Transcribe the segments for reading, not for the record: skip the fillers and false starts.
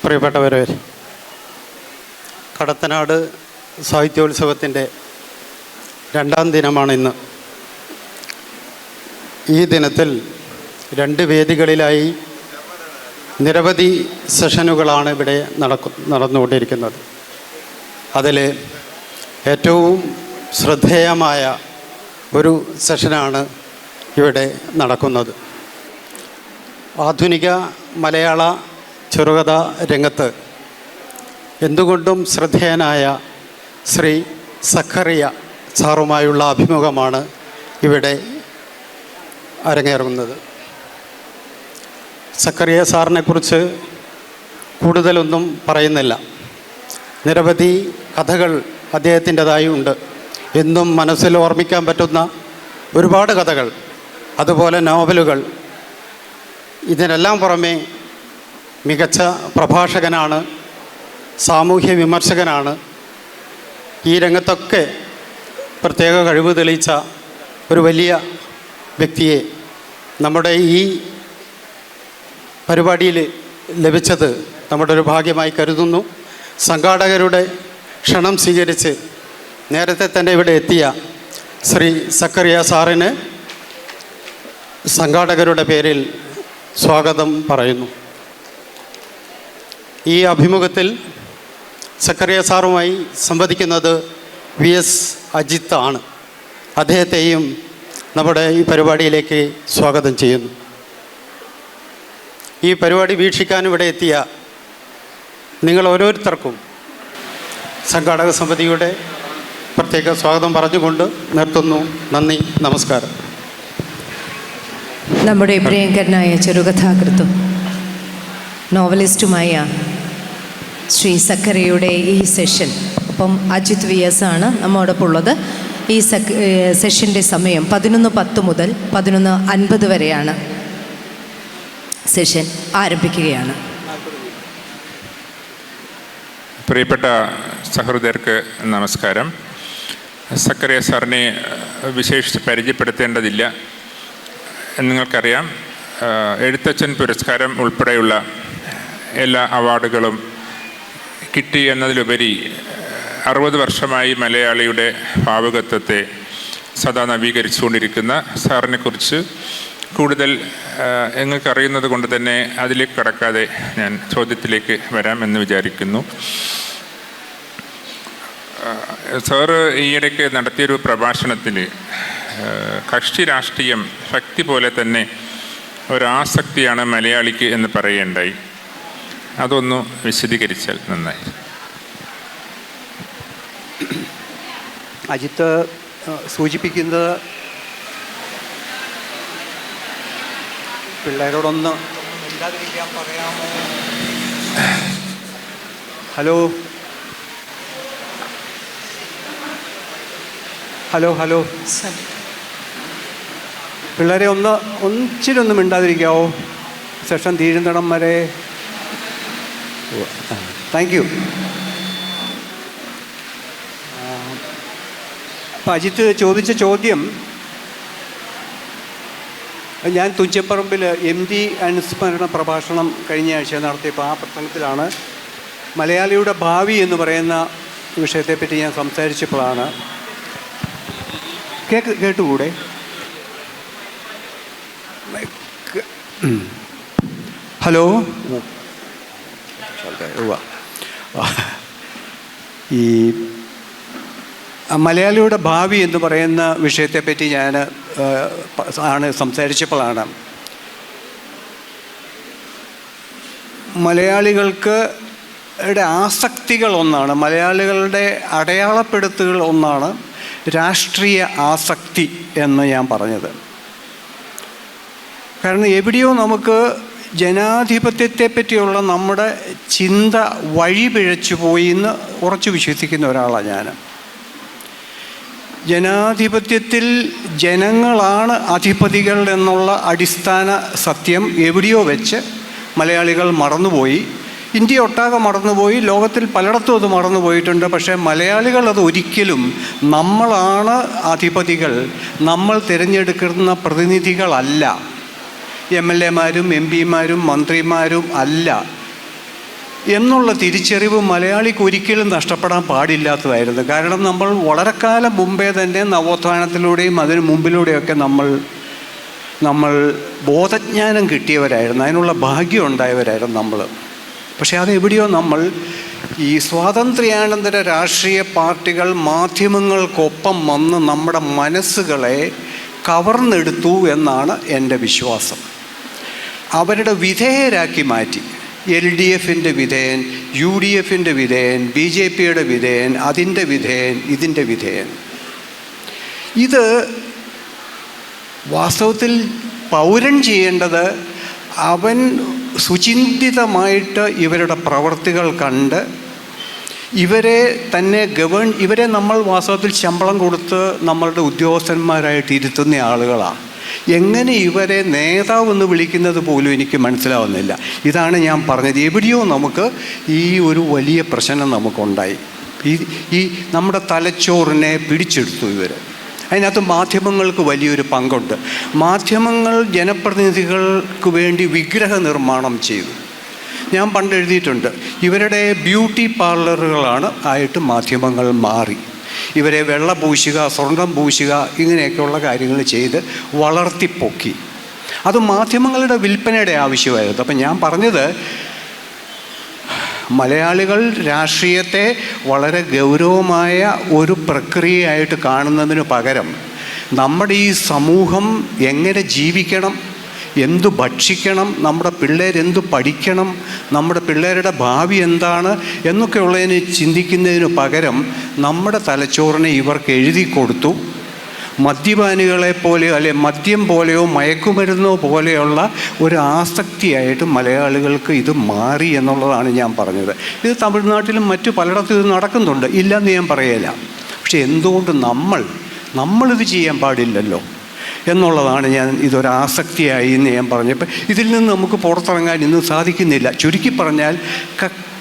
പ്രിയപ്പെട്ടവരെ, കടത്തനാട് സാഹിത്യോത്സവത്തിൻ്റെ 2ാം ദിനമാണ് ഇന്ന്. ഈ ദിനത്തിൽ 2 വേദികളിലായി നിരവധി സെഷനുകളാണ് ഇവിടെ നടന്നുകൊണ്ടിരിക്കുന്നത്. അതിൽ ഏറ്റവും ശ്രദ്ധേയമായ ഒരു സെഷനാണ് ഇവിടെ നടക്കുന്നത്. ആധുനിക മലയാള ചെറുകഥ രംഗത്ത് എന്തുകൊണ്ടും ശ്രദ്ധേയനായ ശ്രീ സക്കറിയ സാറുമായുള്ള അഭിമുഖമാണ് ഇവിടെ അരങ്ങേറുന്നത്. സക്കറിയ സാറിനെക്കുറിച്ച് കൂടുതലൊന്നും പറയുന്നില്ല. നിരവധി കഥകൾ അദ്ദേഹത്തിൻ്റെതായി ഉണ്ട്. എന്നും മനസ്സിൽ ഓർമ്മിക്കാൻ പറ്റുന്ന ഒരുപാട് കഥകൾ, അതുപോലെ നോവലുകൾ. ഇതിനെല്ലാം പുറമെ മികച്ച പ്രഭാഷകനാണ്, സാമൂഹ്യ വിമർശകനാണ്. ഈ രംഗത്തൊക്കെ പ്രത്യേക കഴിവ് തെളിയിച്ച ഒരു വലിയ വ്യക്തിയെ നമ്മുടെ ഈ പരിപാടിയിൽ ലഭിച്ചത് നമ്മുടെ ഒരു ഭാഗ്യമായി കരുതുന്നു. സംഘാടകരുടെ ക്ഷണം സ്വീകരിച്ച് നേരത്തെ തന്നെ ഇവിടെ എത്തിയ ശ്രീ സക്കറിയ സാറിന് സംഘാടകരുടെ പേരിൽ സ്വാഗതം പറയുന്നു. ഈ അഭിമുഖത്തിൽ സക്കറിയ സാറുമായി സംവദിക്കുന്നത് VS അജിത്ത് ആണ്. അദ്ദേഹത്തെയും നമ്മുടെ ഈ പരിപാടിയിലേക്ക് സ്വാഗതം ചെയ്യുന്നു. ഈ പരിപാടി വീക്ഷിക്കാൻ ഇവിടെ എത്തിയ നിങ്ങൾ ഓരോരുത്തർക്കും സംഘാടക സമിതിയുടെ പ്രത്യേക സ്വാഗതം പറഞ്ഞുകൊണ്ട് നിർത്തുന്നു. നന്ദി, നമസ്കാരം. നമ്മുടെ പ്രിയങ്കരനായ ചെറുകഥാകൃത്തും നോവലിസ്റ്റുമായ ശ്രീ സക്കറിയയുടെ ഈ സെഷൻ, ഒപ്പം അജിത് VS ആണ് നമ്മോടൊപ്പം ഉള്ളത്. ഈ സെഷൻ്റെ സമയം 11:10 മുതൽ 11:50 വരെയാണ്. സെഷൻ ആരംഭിക്കുകയാണ്. പ്രിയപ്പെട്ട സഹൃദയർക്ക് നമസ്കാരം. സക്കറിയ സാറിനെ വിശേഷിച്ച് പരിചയപ്പെടുത്തേണ്ടതില്ല. നിങ്ങൾക്കറിയാം, എഴുത്തച്ഛൻ പുരസ്കാരം ഉൾപ്പെടെയുള്ള എല്ലാ അവാർഡുകളും കിട്ടി എന്നതിലുപരി 60 വർഷമായി മലയാളിയുടെ ഭാവുകത്വത്തെ സദാ നവീകരിച്ചുകൊണ്ടിരിക്കുന്ന സാറിനെക്കുറിച്ച് കൂടുതൽ നിങ്ങൾക്കറിയുന്നത് കൊണ്ട് തന്നെ അതിലേക്ക് കടക്കാതെ ഞാൻ ചോദ്യത്തിലേക്ക് വരാമെന്ന് വിചാരിക്കുന്നു. സാറ് ഈയിടയ്ക്ക് നടത്തിയൊരു പ്രഭാഷണത്തിൽ കക്ഷി രാഷ്ട്രീയം ശക്തി പോലെ തന്നെ ഒരാസക്തിയാണ് മലയാളിക്ക് എന്ന് പറയുകയുണ്ടായി. അതൊന്ന് വിശദീകരിച്ചാൽ നന്നായി. അജിത്ത് സൂചിപ്പിക്കുന്നത് പിള്ളേരോടൊന്ന് മിണ്ടാതിരിക്കാൻ പറയാമോ? ഹലോ ഹലോ ഹലോ പിള്ളേരെ ഇച്ചിരി ഒന്ന് മിണ്ടാതിരിക്കാവോ? സെഷൻ തീരുന്നിടം വരെ. Thank you. അപ്പം അജിത്ത് ചോദിച്ച ചോദ്യം, ഞാൻ തുഞ്ചപ്പറമ്പിൽ MD അനുസ്മരണ പ്രഭാഷണം കഴിഞ്ഞ ആഴ്ച നടത്തിയപ്പോൾ ആ പ്രസംഗത്തിലാണ് മലയാളിയുടെ ഭാവി എന്ന് പറയുന്ന വിഷയത്തെപ്പറ്റി ഞാൻ സംസാരിച്ചപ്പോഴാണ്. കേട്ടുകൂടെ? ഹലോ. ഈ മലയാളിയുടെ ഭാവി എന്ന് പറയുന്ന വിഷയത്തെപ്പറ്റി ഞാൻ സംസാരിച്ചപ്പോഴാണ് മലയാളികൾക്ക് ആസക്തികൾ ഒന്നാണ്, മലയാളികളുടെ അടയാളപ്പെടുത്തുകൾ ഒന്നാണ് രാഷ്ട്രീയ ആസക്തി എന്ന് ഞാൻ പറഞ്ഞത്. കാരണം എവിടെയോ നമുക്ക് ജനാധിപത്യത്തെ പറ്റിയുള്ള നമ്മുടെ ചിന്ത വഴിപിഴച്ചു പോയി എന്ന് ഉറച്ചു വിശ്വസിക്കുന്ന ഒരാളാണ് ഞാൻ. ജനാധിപത്യത്തിൽ ജനങ്ങളാണ് അധിപതികൾ എന്നുള്ള അടിസ്ഥാന സത്യം എവിടെയോ വെച്ച് മലയാളികൾ മറന്നുപോയി. ഇന്ത്യ ഒട്ടാകെ മറന്നുപോയി, ലോകത്തിൽ പലയിടത്തും അത് മറന്നുപോയിട്ടുണ്ട്. പക്ഷേ മലയാളികൾ അത് ഒരിക്കലും നമ്മളാണ് അധിപതികൾ, നമ്മൾ തിരഞ്ഞെടുക്കുന്ന പ്രതിനിധികളല്ല, MLA മാരും MP മാരും മന്ത്രിമാരും അല്ല. എന്നുള്ള തിരിച്ചറിവ് മലയാളിക്ക് ഒരിക്കലും നഷ്ടപ്പെടാൻ പാടില്ലാത്തതായിരുന്നു. കാരണം നമ്മൾ വളരെ കാലം മുമ്പേ തന്നെ നവോത്ഥാനത്തിലൂടെയും അതിന് മുമ്പിലൂടെയൊക്കെ നമ്മൾ ബോധജ്ഞാനം കിട്ടിയവരായിരുന്നു, അതിനുള്ള ഭാഗ്യം ഉണ്ടായവരായിരുന്നു നമ്മൾ. പക്ഷേ അതെവിടെയോ നമ്മൾ ഈ സ്വാതന്ത്ര്യാനന്തര രാഷ്ട്രീയ പാർട്ടികൾ മാധ്യമങ്ങൾക്കൊപ്പം വന്ന് നമ്മുടെ മനസ്സുകളെ കവർന്നെടുത്തു എന്നാണ് എൻ്റെ വിശ്വാസം. അവരുടെ വിധേയരാക്കി മാറ്റി. LDFിൻ്റെ വിധേയൻ, UDFിൻ്റെ വിധേയൻ, BJPയുടെ വിധേയൻ, അതിൻ്റെ വിധേയൻ, ഇതിൻ്റെ വിധേയൻ. ഇത് വാസ്തവത്തിൽ പൗരൻ ചെയ്യേണ്ടത് അവൻ സുചിന്തിതമായിട്ട് ഇവരുടെ പ്രവർത്തികൾ കണ്ട് ഇവരെ നമ്മൾ വാസ്തവത്തിൽ ശമ്പളം കൊടുത്ത് നമ്മളുടെ ഉദ്യോഗസ്ഥന്മാരായിട്ട് ഇരുത്തുന്ന ആളുകളാണ്. എങ്ങനെ ഇവരെ നേതാവെന്ന് വിളിക്കുന്നത് പോലും എനിക്ക് മനസ്സിലാവുന്നില്ല. ഇതാണ് ഞാൻ പറഞ്ഞത്. എവിടെയോ നമുക്ക് ഈ ഒരു വലിയ പ്രശ്നം നമുക്കുണ്ടായി. ഈ നമ്മുടെ തലച്ചോറിനെ പിടിച്ചെടുത്തു ഇവർ. അതിനകത്ത് മാധ്യമങ്ങൾക്ക് വലിയൊരു പങ്കുണ്ട്. മാധ്യമങ്ങൾ ജനപ്രതിനിധികൾക്ക് വേണ്ടി വിഗ്രഹ നിർമ്മാണം ചെയ്തു. ഞാൻ പണ്ട് എഴുതിയിട്ടുണ്ട്, ഇവരുടെ ബ്യൂട്ടി പാർലറുകളാണ് ആയിട്ട് മാധ്യമങ്ങൾ മാറി. ഇവരെ വെള്ള പൂശുക, സ്വർണം പൂശുക, ഇങ്ങനെയൊക്കെയുള്ള കാര്യങ്ങൾ ചെയ്ത് വളർത്തിപ്പൊക്കി. അത് മാധ്യമങ്ങളുടെ വിൽപ്പനയുടെ ആവശ്യമായിരുന്നു. അപ്പം ഞാൻ പറഞ്ഞത്, മലയാളികൾ രാഷ്ട്രീയത്തെ വളരെ ഗൗരവമായ ഒരു പ്രക്രിയയായിട്ട് കാണുന്നതിന് പകരം നമ്മുടെ ഈ സമൂഹം എങ്ങനെ ജീവിക്കണം, എന്തു ഭക്ഷിക്കണം, നമ്മുടെ പിള്ളേരെന്തു പഠിക്കണം, നമ്മുടെ പിള്ളേരുടെ ഭാവി എന്താണ് എന്നൊക്കെയുള്ളതിന് ചിന്തിക്കുന്നതിന് പകരം നമ്മുടെ തലച്ചോറിനെ ഇവർക്ക് എഴുതി കൊടുത്തു. മദ്യപാനികളെ പോലെയോ അല്ലെ മദ്യം പോലെയോ മയക്കുമരുന്നോ പോലെയുള്ള ഒരു ആസക്തിയായിട്ട് മലയാളികൾക്ക് ഇത് മാറി എന്നുള്ളതാണ് ഞാൻ പറഞ്ഞത്. ഇത് തമിഴ്നാട്ടിലും മറ്റു പലയിടത്തും ഇത് നടക്കുന്നുണ്ട്, ഇല്ലെന്ന് ഞാൻ പറയില്ല. പക്ഷെ എന്തുകൊണ്ട് നമ്മളിത് ചെയ്യാൻ പാടില്ലല്ലോ എന്നുള്ളതാണ് ഇതൊരാസക്തിയായി എന്ന് ഞാൻ പറഞ്ഞപ്പോൾ ഇതിൽ നിന്ന് നമുക്ക് പുറത്തിറങ്ങാൻ ഇന്ന് സാധിക്കുന്നില്ല. ചുരുക്കി പറഞ്ഞാൽ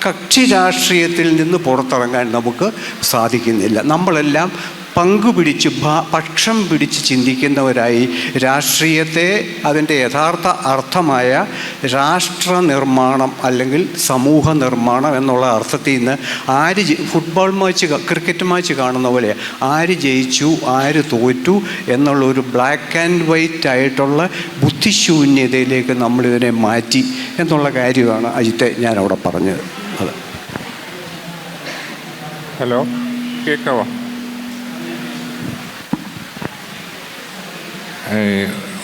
കക്ഷി രാഷ്ട്രീയത്തിൽ നിന്ന് പുറത്തിറങ്ങാൻ നമുക്ക് സാധിക്കുന്നില്ല. നമ്മളെല്ലാം പങ്കുപിടിച്ച് പക്ഷം പിടിച്ച് ചിന്തിക്കുന്നവരായി രാഷ്ട്രീയത്തെ അതിൻ്റെ യഥാർത്ഥ അർത്ഥമായ രാഷ്ട്ര നിർമ്മാണം അല്ലെങ്കിൽ സമൂഹ നിർമ്മാണം എന്നുള്ള അർത്ഥത്തിൽ നിന്ന് ഫുട്ബോൾ മാച്ച്, ക്രിക്കറ്റ് മാച്ച് കാണുന്ന പോലെ ആര് ജയിച്ചു ആര് തോറ്റു എന്നുള്ളൊരു ബ്ലാക്ക് ആൻഡ് വൈറ്റ് ആയിട്ടുള്ള ബുദ്ധിശൂന്യതയിലേക്ക് നമ്മളിതിനെ മാറ്റി എന്നുള്ള കാര്യമാണ് അജിത്തെ ഞാനവിടെ പറഞ്ഞത്. അത് ഹലോ, കേൾക്കാവോ?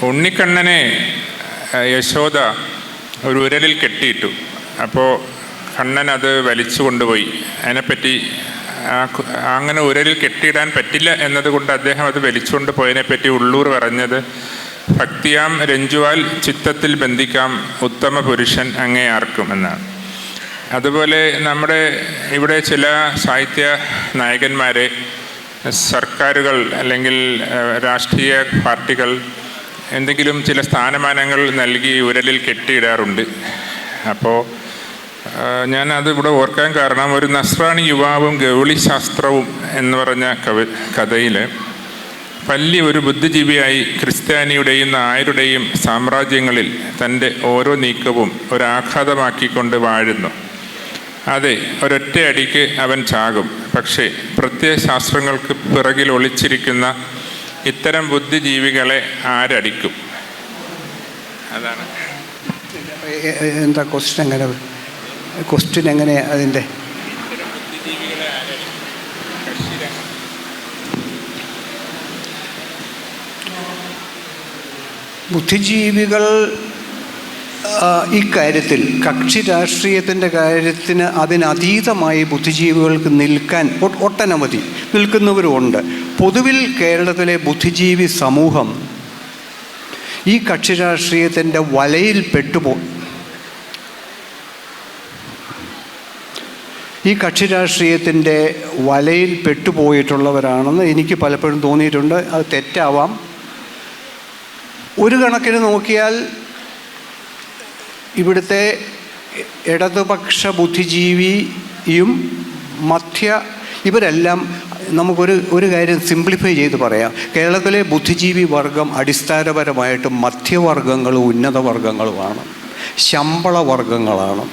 ഉണ്ണിക്കണ്ണനെ യശോദ ഒരു ഉരലിൽ കെട്ടിയിട്ടു. അപ്പോൾ കണ്ണൻ അത് വലിച്ചു കൊണ്ടുപോയി. അതിനെപ്പറ്റി അങ്ങനെ ഉരലിൽ കെട്ടിയിടാൻ പറ്റില്ല എന്നതുകൊണ്ട് അദ്ദേഹം അത് വലിച്ചുകൊണ്ട് പോയതിനെപ്പറ്റി ഉള്ളൂർ പറഞ്ഞത്, ഭക്തിയാം രഞ്ജുവാൽ ചിത്തത്തിൽ ബന്ധിക്കാം ഉത്തമ പുരുഷൻ അങ്ങേ ആർക്കും എന്നാണ്. അതുപോലെ നമ്മുടെ ഇവിടെ ചില സാഹിത്യ നായകന്മാരെ സർക്കാരുകൾ അല്ലെങ്കിൽ രാഷ്ട്രീയ പാർട്ടികൾ എന്തെങ്കിലും ചില സ്ഥാനമാനങ്ങൾ നൽകി ഉരലിൽ കെട്ടിയിടാറുണ്ട്. അപ്പോൾ ഞാനത് ഇവിടെ ഓർക്കാൻ കാരണം, ഒരു നസ്രാണി യുവാവും ഗൗളി ശാസ്ത്രവും എന്ന് പറഞ്ഞ കഥയിൽ പല്ലി ഒരു ബുദ്ധിജീവിയായി ക്രിസ്ത്യാനിയുടെയും നായരുടെയും സാമ്രാജ്യങ്ങളിൽ തൻ്റെ ഓരോ നീക്കവും ഒരാഘാതമാക്കിക്കൊണ്ട് വാഴുന്നു. അതെ, ഒരൊറ്റയടിക്ക് അവൻ ചാകും. പക്ഷേ പ്രത്യയശാസ്ത്രങ്ങൾക്ക് പിറകിൽ ഒളിച്ചിരിക്കുന്ന ഇത്തരം ബുദ്ധിജീവികളെ ആരടിക്കും? അതാണ്. എന്താ ക്വസ്റ്റ്യൻ എങ്ങനെ അതിൻ്റെ ബുദ്ധിജീവികൾ ഇക്കാര്യത്തിൽ കക്ഷി രാഷ്ട്രീയത്തിൻ്റെ കാര്യത്തിന് അതിനതീതമായി ബുദ്ധിജീവികൾക്ക് നിൽക്കാൻ ഒട്ടനവധി നിൽക്കുന്നവരുമുണ്ട്. പൊതുവിൽ കേരളത്തിലെ ബുദ്ധിജീവി സമൂഹം ഈ കക്ഷി രാഷ്ട്രീയത്തിൻ്റെ വലയിൽ പെട്ടുപോയിട്ടുള്ളവരാണെന്ന് എനിക്ക് പലപ്പോഴും തോന്നിയിട്ടുണ്ട്. അത് തെറ്റാവാം. ഒരു കണക്കിന് നോക്കിയാൽ ഇവിടുത്തെ ഇടതുപക്ഷ ബുദ്ധിജീവിയും ഇവരെല്ലാം നമുക്കൊരു കാര്യം സിംപ്ലിഫൈ ചെയ്ത് പറയാം. കേരളത്തിലെ ബുദ്ധിജീവി വർഗം അടിസ്ഥാനപരമായിട്ട് മധ്യവർഗങ്ങളും ഉന്നത വർഗങ്ങളുമാണ്, ശമ്പള വർഗങ്ങളാണ്.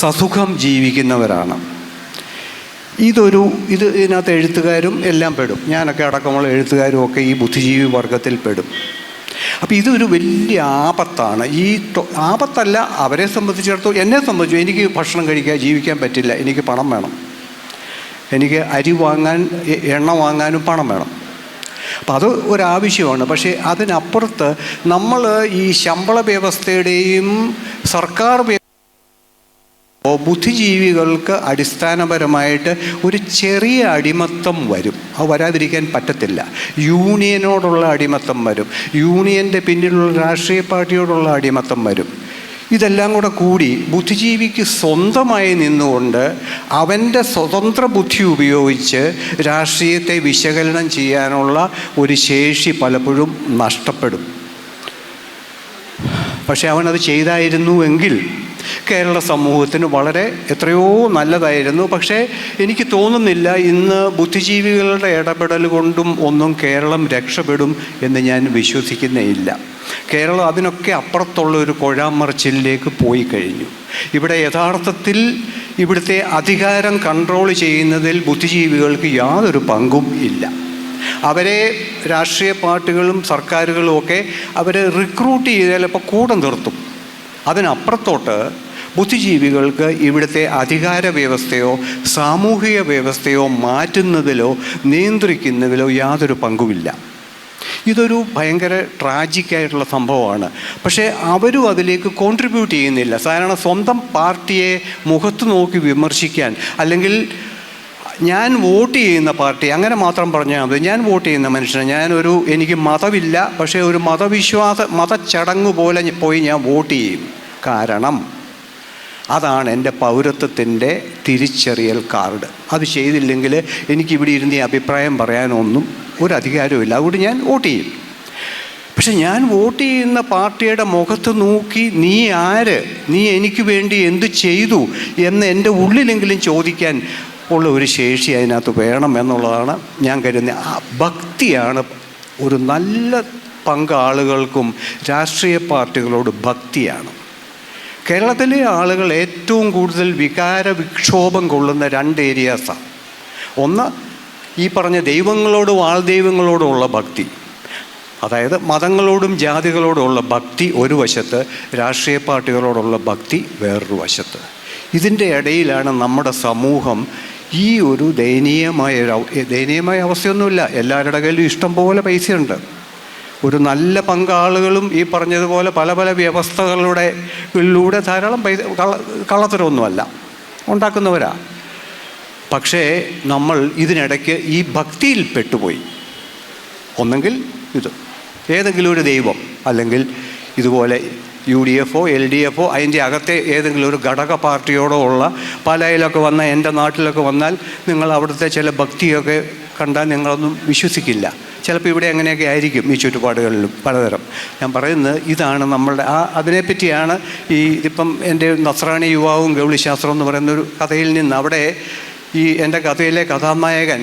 സസുഖം ജീവിക്കുന്നവരാണ്. ഇതിനകത്ത് എഴുത്തുകാരും എല്ലാം പെടും. ഞാനൊക്കെ അടക്കമുള്ള എഴുത്തുകാരും ഒക്കെ ഈ ബുദ്ധിജീവി വർഗത്തിൽ പെടും. അപ്പോൾ ഇതൊരു വലിയ ആപത്താണ്. ആപത്തല്ല അവരെ സംബന്ധിച്ചിടത്തോളം. എന്നെ സംബന്ധിച്ചു എനിക്ക് ഭക്ഷണം കഴിക്കാൻ ജീവിക്കാൻ പറ്റില്ല, എനിക്ക് പണം വേണം. എനിക്ക് അരി വാങ്ങാൻ എണ്ണ വാങ്ങാനും പണം വേണം. അപ്പം അത് ഒരാവശ്യമാണ്. പക്ഷേ അതിനപ്പുറത്ത് നമ്മൾ ഈ ശമ്പള വ്യവസ്ഥയുടെയും സർക്കാർ ബുദ്ധിജീവികൾക്ക് അടിസ്ഥാനപരമായിട്ട് ഒരു ചെറിയ അടിമത്തം വരും. അത് വരാതിരിക്കാൻ പറ്റത്തില്ല. യൂണിയനോടുള്ള അടിമത്തം വരും, യൂണിയൻ്റെ പിന്നിലുള്ള രാഷ്ട്രീയ പാർട്ടിയോടുള്ള അടിമത്തം വരും. ഇതെല്ലാം കൂടി ബുദ്ധിജീവിക്ക് സ്വന്തമായി നിന്നുകൊണ്ട് അവൻ്റെ സ്വതന്ത്ര ബുദ്ധി ഉപയോഗിച്ച് രാഷ്ട്രീയത്തെ വിശകലനം ചെയ്യാനുള്ള ഒരു ശേഷി പലപ്പോഴും നഷ്ടപ്പെടും. പക്ഷെ അവനത് ചെയ്തായിരുന്നുവെങ്കിൽ കേരള സമൂഹത്തിന് വളരെ എത്രയോ നല്ലതായിരുന്നു. പക്ഷേ എനിക്ക് തോന്നുന്നില്ല ഇന്ന് ബുദ്ധിജീവികളുടെ ഇടപെടൽ കൊണ്ടും ഒന്നും കേരളം രക്ഷപ്പെടും എന്ന് ഞാൻ വിശ്വസിക്കുന്നേയില്ല. കേരളം അതിനൊക്കെ അപ്പുറത്തുള്ള ഒരു കുഴാമറിച്ചിലേക്ക് പോയി കഴിഞ്ഞു. ഇവിടെ യഥാർത്ഥത്തിൽ ഇവിടുത്തെ അധികാരം കൺട്രോൾ ചെയ്യുന്നതിൽ ബുദ്ധിജീവികൾക്ക് യാതൊരു പങ്കും ഇല്ല. അവരെ രാഷ്ട്രീയ പാർട്ടികളും സർക്കാരുകളും ഒക്കെ അവരെ റിക്രൂട്ട് ചെയ്താൽ ഇപ്പോൾ കൂടെ നിർത്തും. അതിനപ്പുറത്തോട്ട് ബുദ്ധിജീവികൾക്ക് ഇവിടുത്തെ അധികാര വ്യവസ്ഥയോ സാമൂഹിക വ്യവസ്ഥയോ മാറ്റുന്നതിലോ നിയന്ത്രിക്കുന്നതിലോ യാതൊരു പങ്കുമില്ല. ഇതൊരു ഭയങ്കര ട്രാജിക്കായിട്ടുള്ള സംഭവമാണ്. പക്ഷേ അവരും അതിലേക്ക് കോൺട്രിബ്യൂട്ട് ചെയ്യുന്നില്ല. സാധാരണ സ്വന്തം പാർട്ടിയെ മുഖത്ത് നോക്കി വിമർശിക്കാൻ, അല്ലെങ്കിൽ ഞാൻ വോട്ട് ചെയ്യുന്ന പാർട്ടി അങ്ങനെ മാത്രം പറഞ്ഞാൽ മതി. ഞാൻ വോട്ട് ചെയ്യുന്ന മനുഷ്യന് എനിക്ക് മതമില്ല, പക്ഷേ ഒരു മതച്ചടങ്ങ് പോലെ പോയി ഞാൻ വോട്ട് ചെയ്യും. കാരണം അതാണ് എൻ്റെ പൗരത്വത്തിൻ്റെ തിരിച്ചറിയൽ കാർഡ്. അത് ചെയ്തില്ലെങ്കിൽ എനിക്കിവിടെ ഇരുന്ന് ഈ അഭിപ്രായം പറയാനൊന്നും ഒരു അധികാരവുമില്ല. അതുകൊണ്ട് ഞാൻ വോട്ട് ചെയ്യും. പക്ഷെ ഞാൻ വോട്ട് ചെയ്യുന്ന പാർട്ടിയുടെ മുഖത്ത് നോക്കി നീ ആര്, നീ എനിക്ക് വേണ്ടി എന്ത് ചെയ്തു എന്ന് എൻ്റെ ഉള്ളിലെങ്കിലും ചോദിക്കാൻ ഉള്ള ഒരു ശേഷി അതിനകത്ത് വേണം എന്നുള്ളതാണ് ഞാൻ കരുതുന്നത്. ആ ഭക്തിയാണ്. ഒരു നല്ല പങ്ക് ആളുകൾക്കും രാഷ്ട്രീയ പാർട്ടികളോട് ഭക്തിയാണ്. കേരളത്തിലെ ആളുകൾ ഏറ്റവും കൂടുതൽ വികാര വിക്ഷോഭം കൊള്ളുന്ന 2 ഏരിയാസാണ്. ഒന്ന് ഈ പറഞ്ഞ ദൈവങ്ങളോടും ആൾദൈവങ്ങളോടുമുള്ള ഭക്തി, അതായത് മതങ്ങളോടും ജാതികളോടുമുള്ള ഭക്തി ഒരു വശത്ത്, രാഷ്ട്രീയ പാർട്ടികളോടുള്ള ഭക്തി വേറൊരു വശത്ത്. ഇതിൻ്റെ ഇടയിലാണ് നമ്മുടെ സമൂഹം ഈ ഒരു ദയനീയമായ അവസ്ഥയൊന്നുമില്ല. എല്ലാവരുടെ കയ്യിലും ഇഷ്ടം പോലെ പൈസയുണ്ട്. ഒരു നല്ല പങ്കാളുകളും ഈ പറഞ്ഞതുപോലെ പല പല വ്യവസ്ഥകളിലൂടെ ധാരാളം പൈസ കള്ളത്തരമൊന്നുമല്ല ഉണ്ടാക്കുന്നവരാ. പക്ഷേ നമ്മൾ ഇതിനിടയ്ക്ക് ഈ ഭക്തിയിൽ പെട്ടുപോയി. ഒന്നെങ്കിൽ ഏതെങ്കിലും ഒരു ദൈവം, അല്ലെങ്കിൽ ഇതുപോലെ UDF LDF അതിൻ്റെ അകത്തെ ഏതെങ്കിലും ഒരു ഘടക പാർട്ടിയോടോ ഉള്ള പാലായിലൊക്കെ വന്നാൽ, എൻ്റെ നാട്ടിലൊക്കെ വന്നാൽ നിങ്ങൾ അവിടുത്തെ ചില ഭക്തിയൊക്കെ കണ്ടാൽ നിങ്ങളൊന്നും വിശ്വസിക്കില്ല. ചിലപ്പോൾ ഇവിടെ അങ്ങനെയൊക്കെ ആയിരിക്കും ഈ ചുറ്റുപാടുകളിലും പലതരം. ഞാൻ പറയുന്നത് ഇതാണ് നമ്മളുടെ അതിനെപ്പറ്റിയാണ് ഇതിപ്പം എൻ്റെ നസ്രാണി യുവാവും ഗൗളിശാസ്ത്രം എന്ന് പറയുന്നൊരു കഥയിൽ നിന്ന്. അവിടെ എൻ്റെ കഥയിലെ കഥാനായകൻ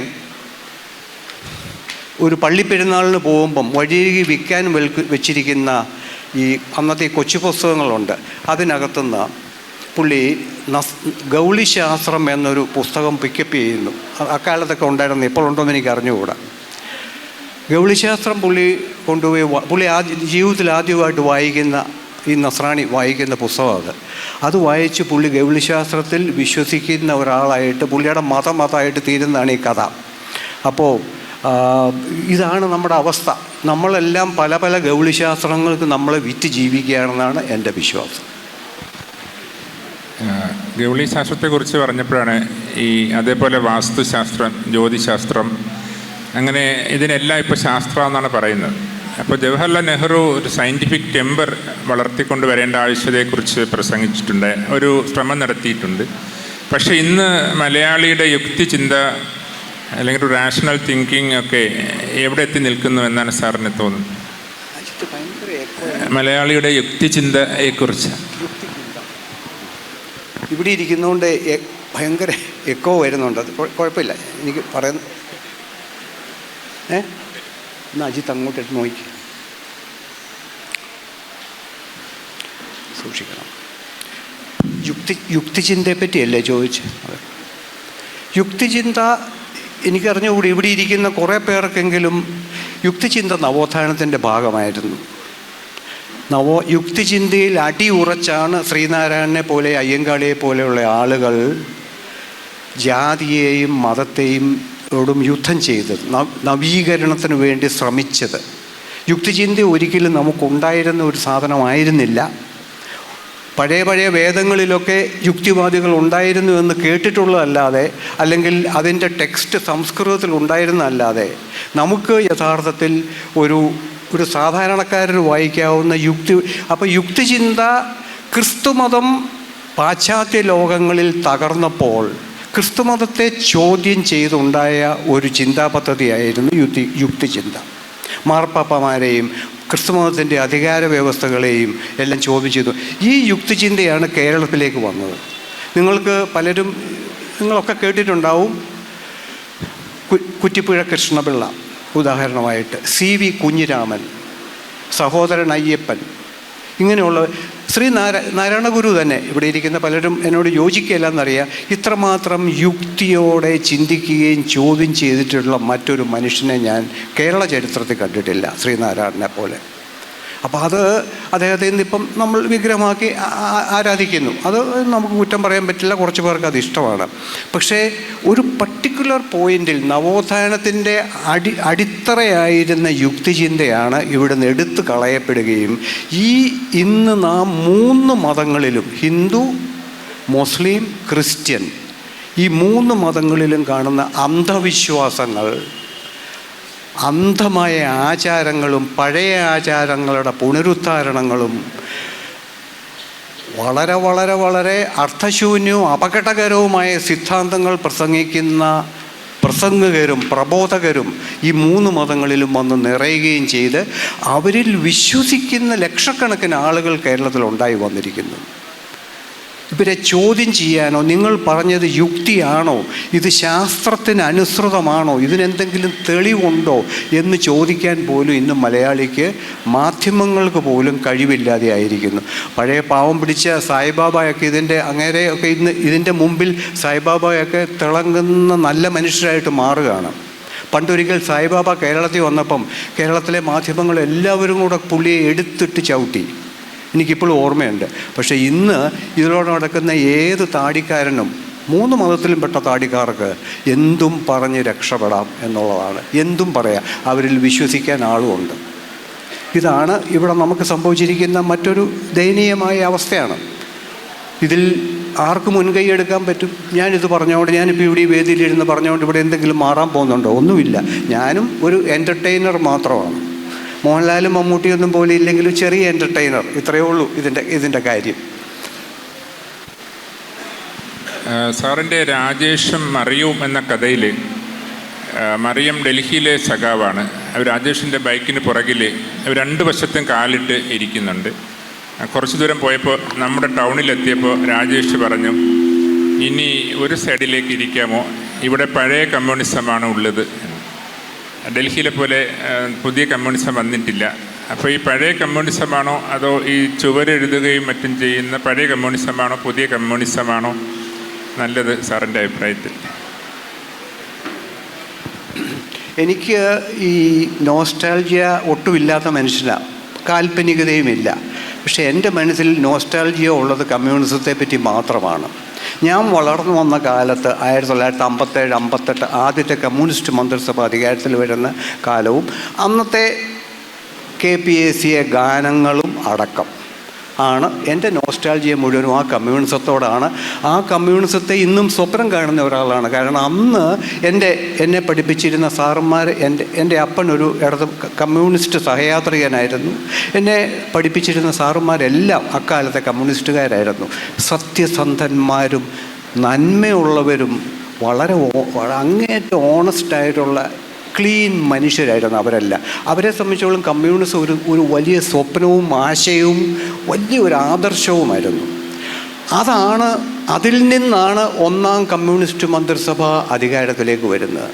ഒരു പള്ളിപ്പെരുന്നാളിന് പോകുമ്പം വഴിയരികി വിൽക്കാൻ വെച്ചിരിക്കുന്ന അന്നത്തെ കൊച്ചു പുസ്തകങ്ങളുണ്ട്. അതിനകത്തുനിന്ന് പുള്ളി ഗൗളിശാസ്ത്രം എന്നൊരു പുസ്തകം പിക്കപ്പ് ചെയ്യുന്നു. അക്കാലത്തൊക്കെ ഉണ്ടായിരുന്നു, ഇപ്പോൾ ഉണ്ടോയെന്ന് എനിക്ക് അറിഞ്ഞുകൂടാ. ഗൗളിശാസ്ത്രം പുള്ളി കൊണ്ടുപോയി ജീവിതത്തിൽ ആദ്യമായിട്ട് വായിക്കുന്ന ഈ നസ്രാണി വായിക്കുന്ന പുസ്തകം അത് വായിച്ച് പുള്ളി ഗൗളിശാസ്ത്രത്തിൽ വിശ്വസിക്കുന്ന ഒരാളായിട്ട് പുള്ളിയുടെ മതമായിട്ട് തീരുന്നതാണ് ഈ കഥ. അപ്പോൾ ഇതാണ് നമ്മുടെ അവസ്ഥ. നമ്മളെല്ലാം പല പല ഗൗളിശാസ്ത്രങ്ങൾക്ക് നമ്മളെ വിറ്റ് ജീവിക്കുകയാണെന്നാണ് എൻ്റെ വിശ്വാസം. ഗൗളിശാസ്ത്രത്തെക്കുറിച്ച് പറഞ്ഞപ്പോഴാണ് അതേപോലെ വാസ്തുശാസ്ത്രം, ജ്യോതിശാസ്ത്രം, അങ്ങനെ ഇതിനെല്ലാം ഇപ്പോൾ ശാസ്ത്രം എന്നാണ് പറയുന്നത്. അപ്പോൾ ജവഹർലാൽ നെഹ്റു ഒരു സയൻറ്റിഫിക് ടെമ്പർ വളർത്തിക്കൊണ്ട് വരേണ്ട ആവശ്യതയെക്കുറിച്ച് പ്രസംഗിച്ചിട്ടുണ്ട്, ഒരു ശ്രമം നടത്തിയിട്ടുണ്ട്. പക്ഷേ ഇന്ന് മലയാളിയുടെ യുക്തിചിന്ത അല്ലെങ്കിൽ ഒരു റാഷണൽ തിങ്കിങ് ഒക്കെ എവിടെ എത്തി നിൽക്കുന്നു എന്നാണ് സാറിന് തോന്നുന്നത്? മലയാളിയുടെ യുക്തിചിന്തയെക്കുറിച്ച് ഇവിടെ ഇരിക്കുന്നതുകൊണ്ട് ഭയങ്കര എക്കോ വരുന്നുണ്ട്. അത് കുഴപ്പമില്ല, എനിക്ക് പറയുന്നു. എന്നാൽ അജിത്ത് അങ്ങോട്ടിട്ട് നോക്കി സൂക്ഷിക്കണം. യുക്തിചിന്തയെ പറ്റിയല്ലേ ചോദിച്ചത്? യുക്തിചിന്ത എനിക്കറിഞ്ഞുകൂടി ഇവിടെ ഇരിക്കുന്ന കുറേ പേർക്കെങ്കിലും യുക്തിചിന്ത നവോത്ഥാനത്തിൻ്റെ ഭാഗമായിരുന്നു. യുക്തിചിന്തയിൽ അടിയുറച്ചാണ് ശ്രീനാരായണനെ പോലെ അയ്യങ്കാളിയെ പോലെയുള്ള ആളുകൾ ജാതിയെയും മതത്തെയും ോടും യുദ്ധം ചെയ്തത്, നവീകരണത്തിന് വേണ്ടി ശ്രമിച്ചത്. യുക്തിചിന്ത ഒരിക്കലും നമുക്കുണ്ടായിരുന്ന ഒരു സാധനമായിരുന്നില്ല. പഴയ വേദങ്ങളിലൊക്കെ യുക്തിവാദികൾ ഉണ്ടായിരുന്നു എന്ന് കേട്ടിട്ടുള്ളതല്ലാതെ, അല്ലെങ്കിൽ അതിൻ്റെ ടെക്സ്റ്റ് സംസ്കൃതത്തിൽ ഉണ്ടായിരുന്നതല്ലാതെ നമുക്ക് യഥാർത്ഥത്തിൽ ഒരു സാധാരണക്കാരന് വായിക്കാവുന്ന അപ്പോൾ യുക്തിചിന്ത ക്രിസ്തുമതം പാശ്ചാത്യ ലോകങ്ങളിൽ തകർന്നപ്പോൾ ക്രിസ്തുമതത്തെ ചോദ്യം ചെയ്തുണ്ടായ ഒരു ചിന്താ പദ്ധതിയായിരുന്നു യുക്തിചിന്ത. മാർപ്പാപ്പമാരെയും ക്രിസ്തുമതത്തിൻ്റെ അധികാര വ്യവസ്ഥകളെയും എല്ലാം ചോദ്യം ചെയ്തു. ഈ യുക്തിചിന്തയാണ് കേരളത്തിലേക്ക് വന്നത്. നിങ്ങളൊക്കെ കേട്ടിട്ടുണ്ടാവും, കുറ്റിപ്പുഴ കൃഷ്ണപിള്ള ഉദാഹരണമായിട്ട്, CV കുഞ്ഞിരാമൻ, സഹോദരൻ അയ്യപ്പൻ, ഇങ്ങനെയുള്ള നാരായണ ഗുരു തന്നെ. ഇവിടെ ഇരിക്കുന്ന പലരും എന്നോട് യോജിക്കുകയില്ലെന്നറിയാം. ഇത്രമാത്രം യുക്തിയോടെ ചിന്തിക്കുകയും ചോദ്യം ചെയ്തിട്ടുള്ള മറ്റൊരു മനുഷ്യനെ ഞാൻ കേരള ചരിത്രത്തിൽ കണ്ടിട്ടില്ല, ശ്രീനാരായണനെ പോലെ. അപ്പോൾ അദ്ദേഹത്തെ ഇന്നിപ്പം നമ്മൾ വിഗ്രഹമാക്കി ആരാധിക്കുന്നു. അത് നമുക്ക് കുറ്റം പറയാൻ പറ്റില്ല, കുറച്ച് പേർക്ക് അത് ഇഷ്ടമാണ്. പക്ഷേ ഒരു പർട്ടിക്കുലർ പോയിന്റിൽ നവോത്ഥാനത്തിൻ്റെ അടിത്തറയായിരുന്ന യുക്തിചിന്തയാണ് ഇവിടുന്ന് എടുത്തു കളയപ്പെടുകയും ഇന്ന് നാം 3 മതങ്ങളിലും, ഹിന്ദു, മുസ്ലിം, ക്രിസ്ത്യൻ, ഈ 3 മതങ്ങളിലും കാണുന്ന അന്ധവിശ്വാസങ്ങൾ, അന്ധമായ ആചാരങ്ങളും പഴയ ആചാരങ്ങളുടെ പുനരുദ്ധാരണങ്ങളും വളരെ വളരെ വളരെ അർത്ഥശൂന്യവും അപകടകരവുമായ സിദ്ധാന്തങ്ങൾ പ്രസംഗിക്കുന്ന പ്രസംഗകരും പ്രബോധകരും ഈ 3 മതങ്ങളിലും വന്ന് നിറയുകയും ചെയ്ത് അവരിൽ വിശ്വസിക്കുന്ന ലക്ഷക്കണക്കിന് ആളുകൾ കേരളത്തിൽ ഉണ്ടായി വന്നിരിക്കുന്നു. ഇവരെ ചോദ്യം ചെയ്യാനോ, നിങ്ങൾ പറഞ്ഞത് യുക്തിയാണോ, ഇത് ശാസ്ത്രത്തിന് അനുസൃതമാണോ, ഇതിനെന്തെങ്കിലും തെളിവുണ്ടോ എന്ന് ചോദിക്കാൻ പോലും ഇന്ന് മലയാളിക്ക്, മാധ്യമങ്ങൾക്ക് പോലും കഴിവില്ലാതെ ആയിരിക്കുന്നു. പഴയ പാവം പിടിച്ച സായിബാബയൊക്കെ അങ്ങേരെയൊക്കെ ഇന്ന് ഇതിൻ്റെ മുമ്പിൽ സായിബാബയൊക്കെ തിളങ്ങുന്ന നല്ല മനുഷ്യരായിട്ട് മാറുകയാണ്. പണ്ടൊരിക്കൽ സായിബാബ കേരളത്തിൽ വന്നപ്പം കേരളത്തിലെ മാധ്യമങ്ങൾ എല്ലാവരും കൂടെ പുള്ളിയെ എടുത്തിട്ട് ചവിട്ടി. എനിക്കിപ്പോഴും ഓർമ്മയുണ്ട്. പക്ഷേ ഇന്ന് ഇതിലൂടെ നടക്കുന്ന ഏത് താടിക്കാരനും, 3 മതത്തിലും പെട്ട താടിക്കാർക്ക് എന്തും പറഞ്ഞ് രക്ഷപ്പെടാം എന്നുള്ളതാണ്. എന്തും പറയാം, അവരിൽ വിശ്വസിക്കാൻ ആളുമുണ്ട്. ഇതാണ് ഇവിടെ നമുക്ക് സംഭവിച്ചിരിക്കുന്ന മറ്റൊരു ദയനീയമായ അവസ്ഥയാണ്. ഇതിൽ ആർക്ക് മുൻകൈ എടുക്കാൻ പറ്റും? ഞാനിത് പറഞ്ഞുകൊണ്ട്, ഞാനിപ്പോൾ ഇവിടെ ഈ വേദിയിലിരുന്ന് പറഞ്ഞുകൊണ്ട് ഇവിടെ എന്തെങ്കിലും മാറാൻ പോകുന്നുണ്ടോ? ഒന്നുമില്ല. ഞാനും ഒരു എൻ്റർടൈനർ മാത്രമാണ്. മോഹൻലാലും മമ്മൂട്ടിയൊന്നും പോലെ ഇല്ലെങ്കിലും ചെറിയ എൻ്റർടൈനർ, ഇത്രയേ ഉള്ളൂ ഇതിൻ്റെ കാര്യം. സാറിൻ്റെ രാജേഷും മറിയവും എന്ന കഥയിൽ മറിയം ഡൽഹിയിലെ സഖാവാണ്. രാജേഷിൻ്റെ ബൈക്കിന് പുറകിൽ 2 വശത്തും കാലിട്ട് ഇരിക്കുന്നുണ്ട്. കുറച്ച് ദൂരം പോയപ്പോൾ നമ്മുടെ ടൗണിലെത്തിയപ്പോൾ രാജേഷ് പറഞ്ഞു, ഇനി ഒരു സൈഡിലേക്ക് ഇരിക്കാമോ, ഇവിടെ പഴയ കമ്മ്യൂണിസമാണ് ഉള്ളത്, ഡൽഹിയിലെ പോലെ പുതിയ കമ്മ്യൂണിസം വന്നിട്ടില്ല. അപ്പോൾ ഈ പഴയ കമ്മ്യൂണിസമാണോ അതോ ഈ ചുവരെഴുതുകയും മറ്റും ചെയ്യുന്ന പഴയ കമ്മ്യൂണിസമാണോ പുതിയ കമ്മ്യൂണിസമാണോ നല്ലത് സാറിൻ്റെ അഭിപ്രായത്തിൽ? എനിക്ക് ഈ നോസ്റ്റാൾജിയ ഒട്ടുമില്ലാത്ത മനുഷ്യനാണ്, കാൽപ്പനികതയുമില്ല. പക്ഷേ എൻ്റെ മനസ്സിൽ നോസ്റ്റാൾജിയ ഉള്ളത് കമ്മ്യൂണിസത്തെ പറ്റി മാത്രമാണ്. ഞാൻ വളർന്നു വന്ന കാലത്ത് 1957-58 ആദ്യത്തെ കമ്മ്യൂണിസ്റ്റ് മന്ത്രിസഭ അധികാരത്തിൽ വരുന്ന കാലവും അന്നത്തെ KPAC ഗാനങ്ങളും അടക്കം ആണ് എൻ്റെ നോസ്റ്റാൾജിയ മുഴുവനും ആ കമ്മ്യൂണിസത്തോടാണ്. ആ കമ്മ്യൂണിസത്തെ ഇന്നും സ്വപ്നം കാണുന്ന ഒരാളാണ്. കാരണം അന്ന് എന്നെ പഠിപ്പിച്ചിരുന്ന സാറന്മാർ, എൻ്റെ അപ്പൻ ഒരു കമ്മ്യൂണിസ്റ്റ് സഹയാത്രികനായിരുന്നു. എന്നെ പഠിപ്പിച്ചിരുന്ന സാറന്മാരെല്ലാം അക്കാലത്തെ കമ്മ്യൂണിസ്റ്റുകാരായിരുന്നു. സത്യസന്ധന്മാരും നന്മയുള്ളവരും വളരെ അങ്ങേയറ്റം ഓണസ്റ്റായിട്ടുള്ള ക്ലീൻ മനുഷ്യരായിരുന്നു അവരെല്ലാം. അവരെ സംബന്ധിച്ചോളം കമ്മ്യൂണിസം ഒരു വലിയ സ്വപ്നവും ആശയവും വലിയൊരു ആദർശവുമായിരുന്നു. അതിൽ നിന്നാണ് 1ാം കമ്മ്യൂണിസ്റ്റ് മന്ത്രിസഭ അധികാരത്തിലേക്ക് വരുന്നത്.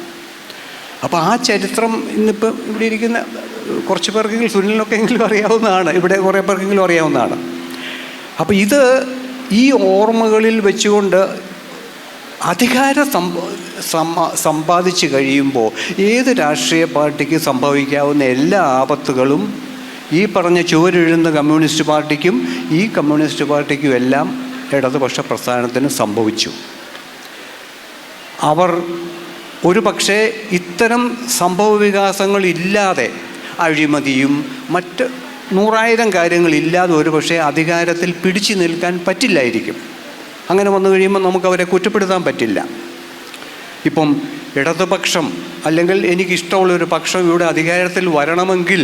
അപ്പോൾ ആ ചരിത്രം ഇന്നിപ്പോൾ ഇവിടെ ഇരിക്കുന്ന കുറച്ച് പേർക്കെങ്കിലും, സുനിലിനൊക്കെ എങ്കിലും അറിയാവുന്നതാണ്, ഇവിടെ കുറേ പേർക്കെങ്കിലും അറിയാവുന്നതാണ്. അപ്പോൾ ഈ ഓർമ്മകളിൽ വെച്ചുകൊണ്ട് അധികാരം സമ്പാദിച്ചു കഴിയുമ്പോൾ ഏത് രാഷ്ട്രീയ പാർട്ടിക്ക് സംഭവിക്കാവുന്ന എല്ലാ ആപത്തുകളും ഈ പറഞ്ഞ ചുവരെഴുന്ന കമ്മ്യൂണിസ്റ്റ് പാർട്ടിക്കും ഈ കമ്മ്യൂണിസ്റ്റ് പാർട്ടിക്കും എല്ലാം ഇടതുപക്ഷ പ്രസ്ഥാനത്തിന് സംഭവിച്ചു. അവർ ഒരു പക്ഷേ ഇത്തരം സംഭവ വികാസങ്ങളില്ലാതെ, അഴിമതിയും മറ്റ് 100,000 കാര്യങ്ങളില്ലാതെ ഒരു പക്ഷേ അധികാരത്തിൽ പിടിച്ചു നിൽക്കാൻ പറ്റില്ലായിരിക്കും. അങ്ങനെ വന്നു കഴിയുമ്പോൾ നമുക്കവരെ കുറ്റപ്പെടുത്താൻ പറ്റില്ല. ഇപ്പം ഇടതുപക്ഷം അല്ലെങ്കിൽ എനിക്കിഷ്ടമുള്ളൊരു പക്ഷം ഇവിടെ അധികാരത്തിൽ വരണമെങ്കിൽ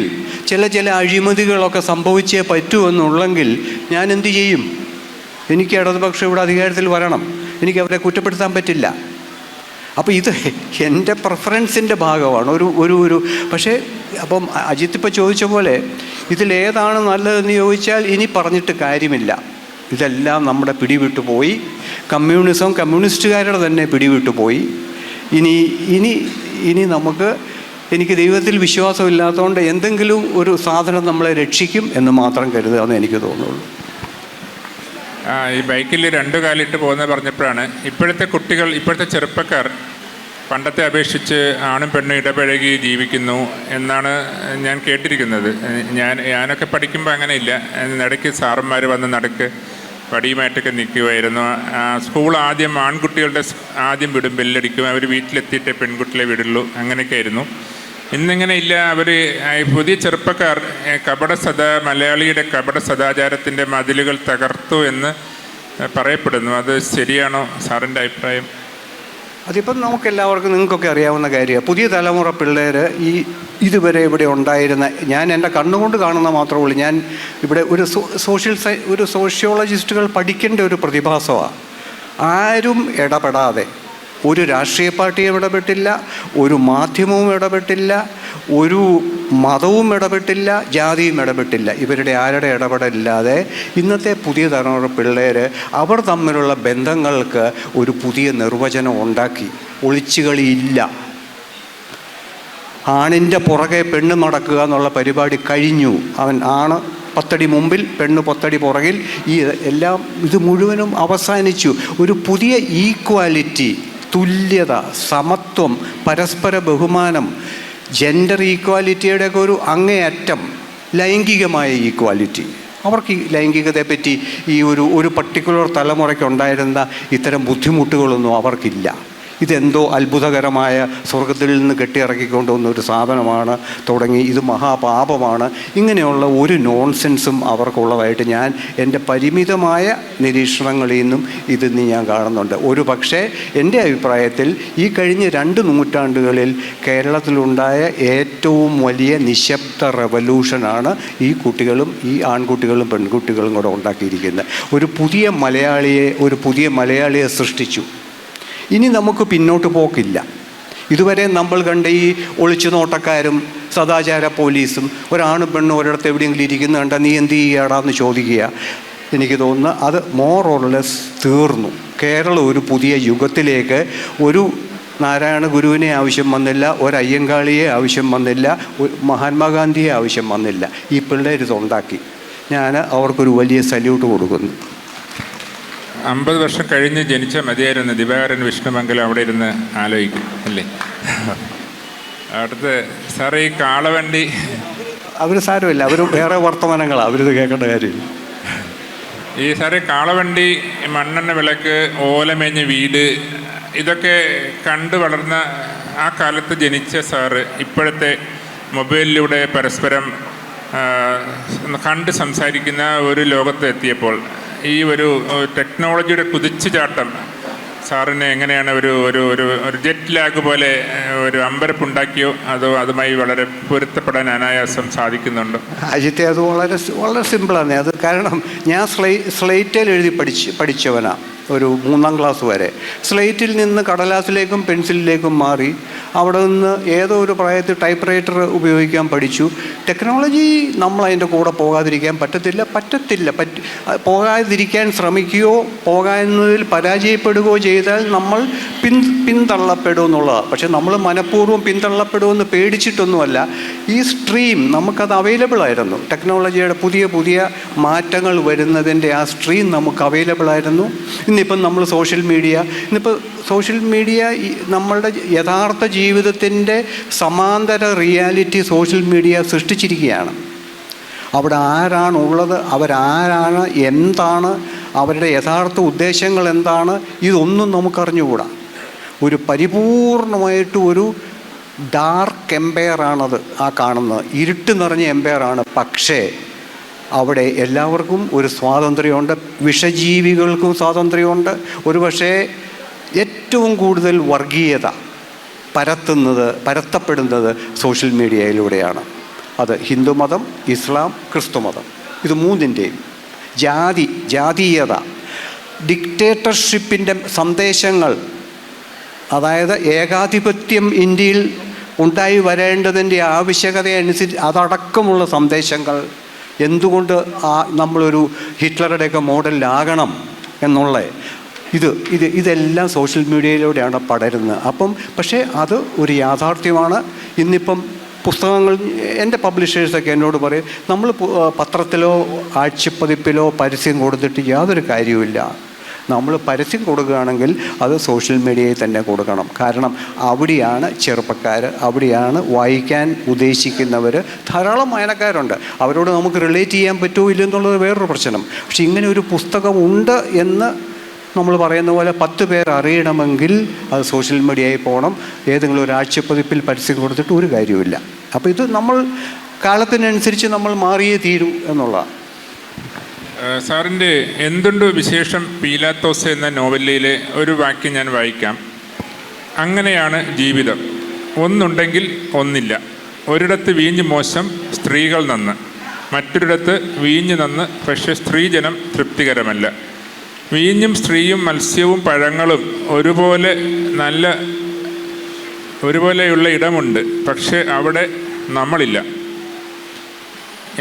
ചില അഴിമതികളൊക്കെ സംഭവിച്ചേ പറ്റൂ എന്നുള്ളെങ്കിൽ ഞാൻ എന്തു ചെയ്യും? എനിക്ക് ഇടതുപക്ഷം ഇവിടെ അധികാരത്തിൽ വരണം, എനിക്ക് അവരെ കുറ്റപ്പെടുത്താൻ പറ്റില്ല. അപ്പോൾ ഇത് എൻ്റെ പ്രിഫറൻസിൻ്റെ ഭാഗമാണ്. ഒരു പക്ഷേ അപ്പം അജിത്ത് ഇപ്പോൾ ചോദിച്ച പോലെ ഇതിലേതാണ് നല്ലതെന്ന് ചോദിച്ചാൽ ഇനി പറഞ്ഞിട്ട് കാര്യമില്ല. ഇതെല്ലാം നമ്മുടെ പിടിവിട്ടു പോയി. കമ്മ്യൂണിസം കമ്മ്യൂണിസ്റ്റുകാരുടെ തന്നെ പിടിവിട്ടു പോയി. ഇനി എനിക്ക് ദൈവത്തിൽ വിശ്വാസമില്ലാത്തതുകൊണ്ട് എന്തെങ്കിലും ഒരു സാധനം നമ്മളെ രക്ഷിക്കും എന്ന് മാത്രം കരുതുകയെന്ന് എനിക്ക് തോന്നുള്ളൂ. ഈ ബൈക്കിൽ 2 കാലിട്ട് പോകുന്നത് പറഞ്ഞപ്പോഴാണ് ഇപ്പോഴത്തെ കുട്ടികൾ, ഇപ്പോഴത്തെ ചെറുപ്പക്കാർ പണ്ടത്തെ അപേക്ഷിച്ച് ആണും പെണ്ണും ഇടപഴകി ജീവിക്കുന്നു എന്നാണ് ഞാൻ കേട്ടിരിക്കുന്നത്. ഞാനൊക്കെ പഠിക്കുമ്പോൾ അങ്ങനെയില്ല. ഇടയ്ക്ക് സാറന്മാർ വന്ന് നടക്ക് വടിയുമായിട്ടൊക്കെ നിൽക്കുമായിരുന്നു. സ്കൂൾ ആൺകുട്ടികളുടെ ആദ്യം വിടും, ബെല്ലടിക്കും, അവർ വീട്ടിലെത്തിയിട്ടേ പെൺകുട്ടികളെ വിടുള്ളൂ, അങ്ങനെയൊക്കെ ആയിരുന്നു. ഇന്നിങ്ങനെ ഇല്ല. അവർ പുതിയ ചെറുപ്പക്കാർ മലയാളിയുടെ കപട സദാചാരത്തിൻ്റെ മതിലുകൾ തകർത്തു എന്ന് പറയപ്പെടുന്നു. അത് ശരിയാണോ സാറിൻ്റെ അഭിപ്രായം? അതിപ്പം നമുക്കെല്ലാവർക്കും, നിങ്ങൾക്കൊക്കെ അറിയാവുന്ന കാര്യമാണ്. പുതിയ തലമുറ പിള്ളേർ ഇതുവരെ ഇവിടെ ഉണ്ടായിരുന്ന, ഞാൻ എൻ്റെ കണ്ണുകൊണ്ട് കാണുന്ന മാത്രമേ ഉള്ളൂ. ഞാൻ ഇവിടെ ഒരു സോഷ്യോളജിസ്റ്റുകൾ പഠിക്കേണ്ട ഒരു പ്രതിഭാസമാണ്. ആരും ഇടപെടാതെ, ഒരു രാഷ്ട്രീയ പാർട്ടിയും ഇടപെട്ടില്ല, ഒരു മാധ്യമവും ഇടപെട്ടില്ല, ഒരു മതവും ഇടപെട്ടില്ല, ജാതിയും ഇടപെട്ടില്ല. ഇവരുടെ ആരുടെ ഇടപെടലില്ലാതെ ഇന്നത്തെ പുതിയ തലമുറ പിള്ളേർ അവർ തമ്മിലുള്ള ബന്ധങ്ങൾക്ക് ഒരു പുതിയ നിർവചനം ഉണ്ടാക്കി. ഒളിച്ചുകളിയില്ല. ആണിൻ്റെ പുറകെ പെണ്ണ് നടക്കുക എന്നുള്ള പരിപാടി കഴിഞ്ഞു. ആണ് 10 അടി മുമ്പിൽ, പെണ്ണ് 10 അടി പുറകിൽ. ഇത് മുഴുവനും അവസാനിച്ചു. ഒരു പുതിയ ഈക്വാലിറ്റി, തുല്യത, സമത്വം, പരസ്പര ബഹുമാനം, ജെൻഡർ ഈക്വാലിറ്റിയുടെയൊക്കെ ഒരു അങ്ങേയറ്റം, ലൈംഗികമായ ഈക്വാലിറ്റി. അവർക്ക് ഈ ലൈംഗികതയെപ്പറ്റി ഈ ഒരു പർട്ടിക്കുലർ തലമുറയ്ക്കുണ്ടായിരുന്ന ഇത്തരം ബുദ്ധിമുട്ടുകളൊന്നും അവർക്കില്ല. ഇതെന്തോ അത്ഭുതകരമായ സ്വർഗത്തിൽ നിന്ന് കെട്ടിയിറക്കിക്കൊണ്ടുവന്ന ഒരു സാധനമാണ്, തുടങ്ങി ഇത് മഹാപാപമാണ്. ഇങ്ങനെയുള്ള ഒരു നോൺസെൻസും അവർക്കുള്ളതായിട്ട് ഞാൻ എൻ്റെ പരിമിതമായ നിരീക്ഷണങ്ങളിൽ നിന്നും ഇതിന്ന് ഞാൻ കാണുന്നുണ്ട്. ഒരു പക്ഷേ എൻ്റെ അഭിപ്രായത്തിൽ ഈ കഴിഞ്ഞ 2 നൂറ്റാണ്ടുകളിൽ കേരളത്തിലുണ്ടായ ഏറ്റവും വലിയ നിശബ്ദ റെവല്യൂഷനാണ് ഈ കുട്ടികളും, ഈ ആൺകുട്ടികളും പെൺകുട്ടികളും കൂടെ ഉണ്ടാക്കിയിരിക്കുന്നത്. ഒരു പുതിയ മലയാളിയെ സൃഷ്ടിച്ചു. ഇനി നമുക്ക് പിന്നോട്ട് പോക്കില്ല. ഇതുവരെ നമ്മൾ കണ്ട ഈ ഒളിച്ചു നോട്ടക്കാരും സദാചാര പോലീസും, ഒരാണും പെണ്ണും ഒരിടത്ത് എവിടെയെങ്കിലും ഇരിക്കുന്ന കണ്ടാൽ നീ എന്ത് ചെയ്യാടാന്ന് ചോദിക്കുക. എനിക്ക് തോന്നുന്നു അത് മോർ ഓർ ലെസ് തീർന്നു. കേരളം ഒരു പുതിയ യുഗത്തിലേക്ക്, ഒരു നാരായണ ഗുരുവിനെ ആവശ്യം വന്നില്ല, ഒരു അയ്യങ്കാളിയെ ആവശ്യം വന്നില്ല, മഹാത്മാഗാന്ധിയെ ആവശ്യം വന്നില്ല. ഈ പിള്ളേരിതുണ്ടാക്കി. ഞാൻ അവർക്കൊരു വലിയ സല്യൂട്ട് കൊടുക്കുന്നു. 50 വർഷം കഴിഞ്ഞ് ജനിച്ച മതിയായിരുന്നു ദിവാകരൻ വിഷ്ണുമംഗലം അവിടെ ഇരുന്ന് ആലോചിക്കും അല്ലേ. അടുത്ത് സാറേ, ഈ കാളവണ്ടി അവർ സാരമില്ല, അവർ വേറെ വർത്തമാനങ്ങളാണ്, അവരിത് കേൾക്കേണ്ട കാര്യമില്ല. ഈ സാറേ, കാളവണ്ടി, മണ്ണെണ്ണ വിളക്ക്, ഓലമേഞ്ഞ വീട്, ഇതൊക്കെ കണ്ടു വളർന്ന ആ കാലത്ത് ജനിച്ച സാറ് ഇപ്പോഴത്തെ മൊബൈലിലൂടെ പരസ്പരം കണ്ട് സംസാരിക്കുന്ന ഒരു ലോകത്ത് എത്തിയപ്പോൾ ഈ ഒരു ടെക്നോളജിയുടെ കുതിച്ചുചാട്ടം സാറിന് എങ്ങനെയാണ് ഒരു ജെറ്റ് ലാഗ് പോലെ ഒരു അമ്പരപ്പുണ്ടാക്കിയോ, അതോ അതുമായി വളരെ പൊരുത്തപ്പെടാൻ അനായാസം സാധിക്കുന്നുണ്ടോ? അജിത്തെ, അത് വളരെ വളരെ സിമ്പിളാണ്. അത് കാരണം ഞാൻ സ്ലേറ്റിൽ എഴുതി പഠിച്ചവനാണ്. ഒരു 3ാം ക്ലാസ് വരെ. സ്ലേറ്റിൽ നിന്ന് കടലാസിലേക്കും പെൻസിലിലേക്കും മാറി അവിടെ നിന്ന് ഏതോ ഒരു പ്രായത്തിൽ ടൈപ്പ് റൈറ്റർ ഉപയോഗിക്കാൻ പഠിച്ചു. ടെക്നോളജി നമ്മൾ അതിൻ്റെ കൂടെ പോകാതിരിക്കാൻ പറ്റത്തില്ല. പോകാതിരിക്കാൻ ശ്രമിക്കുകയോ പോകാതിൽ പരാജയപ്പെടുകയോ ചെയ്താൽ നമ്മൾ പിന്തള്ളപ്പെടും എന്നുള്ളതാണ്. പക്ഷെ നമ്മൾ മനഃപൂർവ്വം പിന്തള്ളപ്പെടുമെന്ന് പേടിച്ചിട്ടൊന്നുമല്ല. ഈ സ്ട്രീം നമുക്കത് അവൈലബിൾ ആയിരുന്നു. ടെക്നോളജിയുടെ പുതിയ മാറ്റങ്ങൾ വരുന്നതിൻ്റെ ആ സ്ട്രീം നമുക്ക് അവൈലബിൾ ആയിരുന്നു. ഇന്നിപ്പം നമ്മൾ സോഷ്യൽ മീഡിയ നമ്മളുടെ യഥാർത്ഥ ജീവിതത്തിൻ്റെ സമാന്തര റിയാലിറ്റി സോഷ്യൽ മീഡിയ സൃഷ്ടിച്ചിരിക്കുകയാണ്. അവിടെ ആരാണുള്ളത്, അവരാരാണ്, എന്താണ് അവരുടെ യഥാർത്ഥ ഉദ്ദേശങ്ങൾ എന്താണ്, ഇതൊന്നും നമുക്കറിഞ്ഞുകൂടാ. ഒരു പരിപൂർണമായിട്ട് ഒരു ഡാർക്ക് എംപയറാണത് ആ കാണുന്നത്, ഇരുട്ട് നിറഞ്ഞ എംപയറാണ്. പക്ഷേ അവിടെ എല്ലാവർക്കും ഒരു സ്വാതന്ത്ര്യമുണ്ട്, വിഷജീവികൾക്കും സ്വാതന്ത്ര്യമുണ്ട്. ഒരുപക്ഷേ ഏറ്റവും കൂടുതൽ വർഗീയത പരത്തപ്പെടുന്നത് സോഷ്യൽ മീഡിയയിലൂടെയാണ്. അത് ഹിന്ദുമതം, ഇസ്ലാം, ക്രിസ്തുമതം, ഇത് മൂന്നിൻ്റെയും ജാതീയത, ഡിക്റ്റേറ്റർഷിപ്പിൻ്റെ സന്ദേശങ്ങൾ, അതായത് ഏകാധിപത്യം ഇന്ത്യയിൽ ഉണ്ടായി വരേണ്ടതിൻ്റെ ആവശ്യകതയനുസരിച്ച് അതടക്കമുള്ള സന്ദേശങ്ങൾ, എന്തുകൊണ്ട് നമ്മളൊരു ഹിറ്റ്ലറുടെയൊക്കെ മോഡലിലാകണം എന്നുള്ള ഇതെല്ലാം സോഷ്യൽ മീഡിയയിലൂടെയാണ് പടരുന്നത്. പക്ഷേ അത് ഒരു യാഥാർത്ഥ്യമാണ്. ഇന്നിപ്പം പുസ്തകങ്ങൾ എൻ്റെ പബ്ലിഷേഴ്സൊക്കെ എന്നോട് പറയും, നമ്മൾ പത്രത്തിലോ ആഴ്ചപ്പതിപ്പിലോ പരസ്യം കൊടുത്തിട്ട് യാതൊരു കാര്യവുമില്ല. നമ്മൾ പരസ്യം കൊടുക്കുകയാണെങ്കിൽ അത് സോഷ്യൽ മീഡിയയിൽ തന്നെ കൊടുക്കണം. കാരണം അവിടെയാണ് ചെറുപ്പക്കാർ, അവിടെയാണ് വായിക്കാൻ ഉദ്ദേശിക്കുന്നവർ. ധാരാളം വായനക്കാരുണ്ട്. അവരോട് നമുക്ക് റിലേറ്റ് ചെയ്യാൻ പറ്റുമോ ഇല്ലെന്നുള്ളത് വേറൊരു പ്രശ്നം. പക്ഷെ ഇങ്ങനെ ഒരു പുസ്തകം ഉണ്ട് എന്ന് നമ്മൾ പറയുന്ന പോലെ 10 പേർ അറിയണമെങ്കിൽ അത് സോഷ്യൽ മീഡിയയിൽ പോകണം. ഏതെങ്കിലും ഒരു ആഴ്ചപ്പതിപ്പിൽ പരസ്യം കൊടുത്തിട്ട് ഒരു കാര്യമില്ല. അപ്പോൾ ഇത് നമ്മൾ കാലത്തിനനുസരിച്ച് നമ്മൾ മാറിയേ തീരൂ എന്നുള്ളതാണ്. സാറിൻ്റെ എന്തുണ്ട് വിശേഷം പീലാത്തോസ് എന്ന നോവലിലെ ഒരു വാക്യം ഞാൻ വായിക്കാം. അങ്ങനെയാണ് ജീവിതം, ഒന്നുണ്ടെങ്കിൽ ഒന്നില്ല. ഒരിടത്ത് വീഞ്ഞ് മോശം, സ്ത്രീകൾ നന്ന്. മറ്റൊരിടത്ത് വീഞ്ഞ് നന്ന്, പക്ഷേ സ്ത്രീജനം തൃപ്തികരമല്ല. വീഞ്ഞും സ്ത്രീയും മത്സ്യവും പഴങ്ങളും ഒരുപോലെയുള്ള ഇടമുണ്ട്, പക്ഷേ അവിടെ നമ്മളില്ല.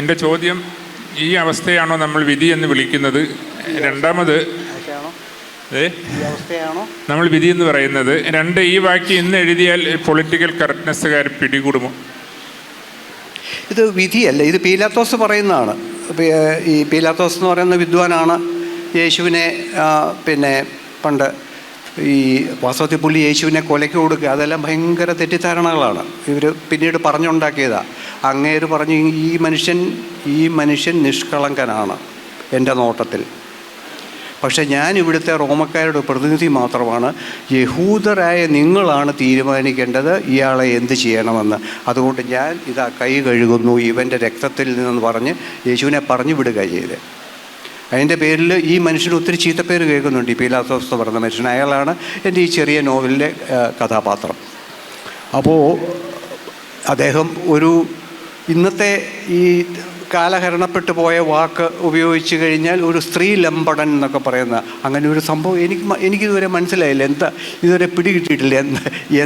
എൻ്റെ ചോദ്യം, ഈ അവസ്ഥയാണോ നമ്മൾ വിധി എന്ന് വിളിക്കുന്നത്? രണ്ടാമത് നമ്മൾ വിധി എന്ന് പറയുന്നത്. ഈ വാക്യം ഇന്ന് എഴുതിയാൽ പൊളിറ്റിക്കൽ കറക്റ്റ്നെസ്സുകാർ പിടികൂടുമോ? ഇത് വിധിയല്ല, ഇത് പീലാത്തോസ് പറയുന്നതാണ്. ഈ പീലാത്തോസ് എന്ന് പറയുന്ന വിദ്വാനാണ് യേശുവിനെ പണ്ട് ഈ വാസ്തവത്തിൽ പുള്ളി യേശുവിനെ കൊലയ്ക്ക് കൊടുക്കുക, അതെല്ലാം ഭയങ്കര തെറ്റിദ്ധാരണകളാണ്. ഇവർ പിന്നീട് പറഞ്ഞുണ്ടാക്കിയതാണ്. അങ്ങേര് പറഞ്ഞു, ഈ മനുഷ്യൻ നിഷ്കളങ്കനാണ് എൻ്റെ നോട്ടത്തിൽ. പക്ഷേ ഞാൻ ഇവിടുത്തെ റോമക്കാരുടെ പ്രതിനിധി മാത്രമാണ്. യഹൂദരായ നിങ്ങളാണ് തീരുമാനിക്കേണ്ടത് ഇയാളെ എന്ത് ചെയ്യണമെന്ന്. അതുകൊണ്ട് ഞാൻ ഇതാ കൈ കഴുകുന്നു ഇവൻ്റെ രക്തത്തിൽ നിന്നെന്ന് പറഞ്ഞ് യേശുവിനെ പറഞ്ഞു വിടുക ചെയ്ത്. അതിൻ്റെ പേരിൽ ഈ മനുഷ്യന് ഒത്തിരി ചീത്തപ്പേര് കേൾക്കുന്നുണ്ട്. ഈ പീലാത്തോസ് എന്ന് പറയുന്ന മനുഷ്യൻ, അയാളാണ് എൻ്റെ ഈ ചെറിയ നോവലിലെ കഥാപാത്രം. അപ്പോൾ അദ്ദേഹം ഇന്നത്തെ ഈ കാലഹരണപ്പെട്ടു പോയ വാക്ക് ഉപയോഗിച്ച് കഴിഞ്ഞാൽ ഒരു സ്ത്രീ ലംബടൻ എന്നൊക്കെ പറയുന്ന അങ്ങനെ ഒരു സംഭവം എനിക്കിതുവരെ മനസ്സിലായില്ല. ഇതുവരെ പിടികിട്ടിയിട്ടില്ല.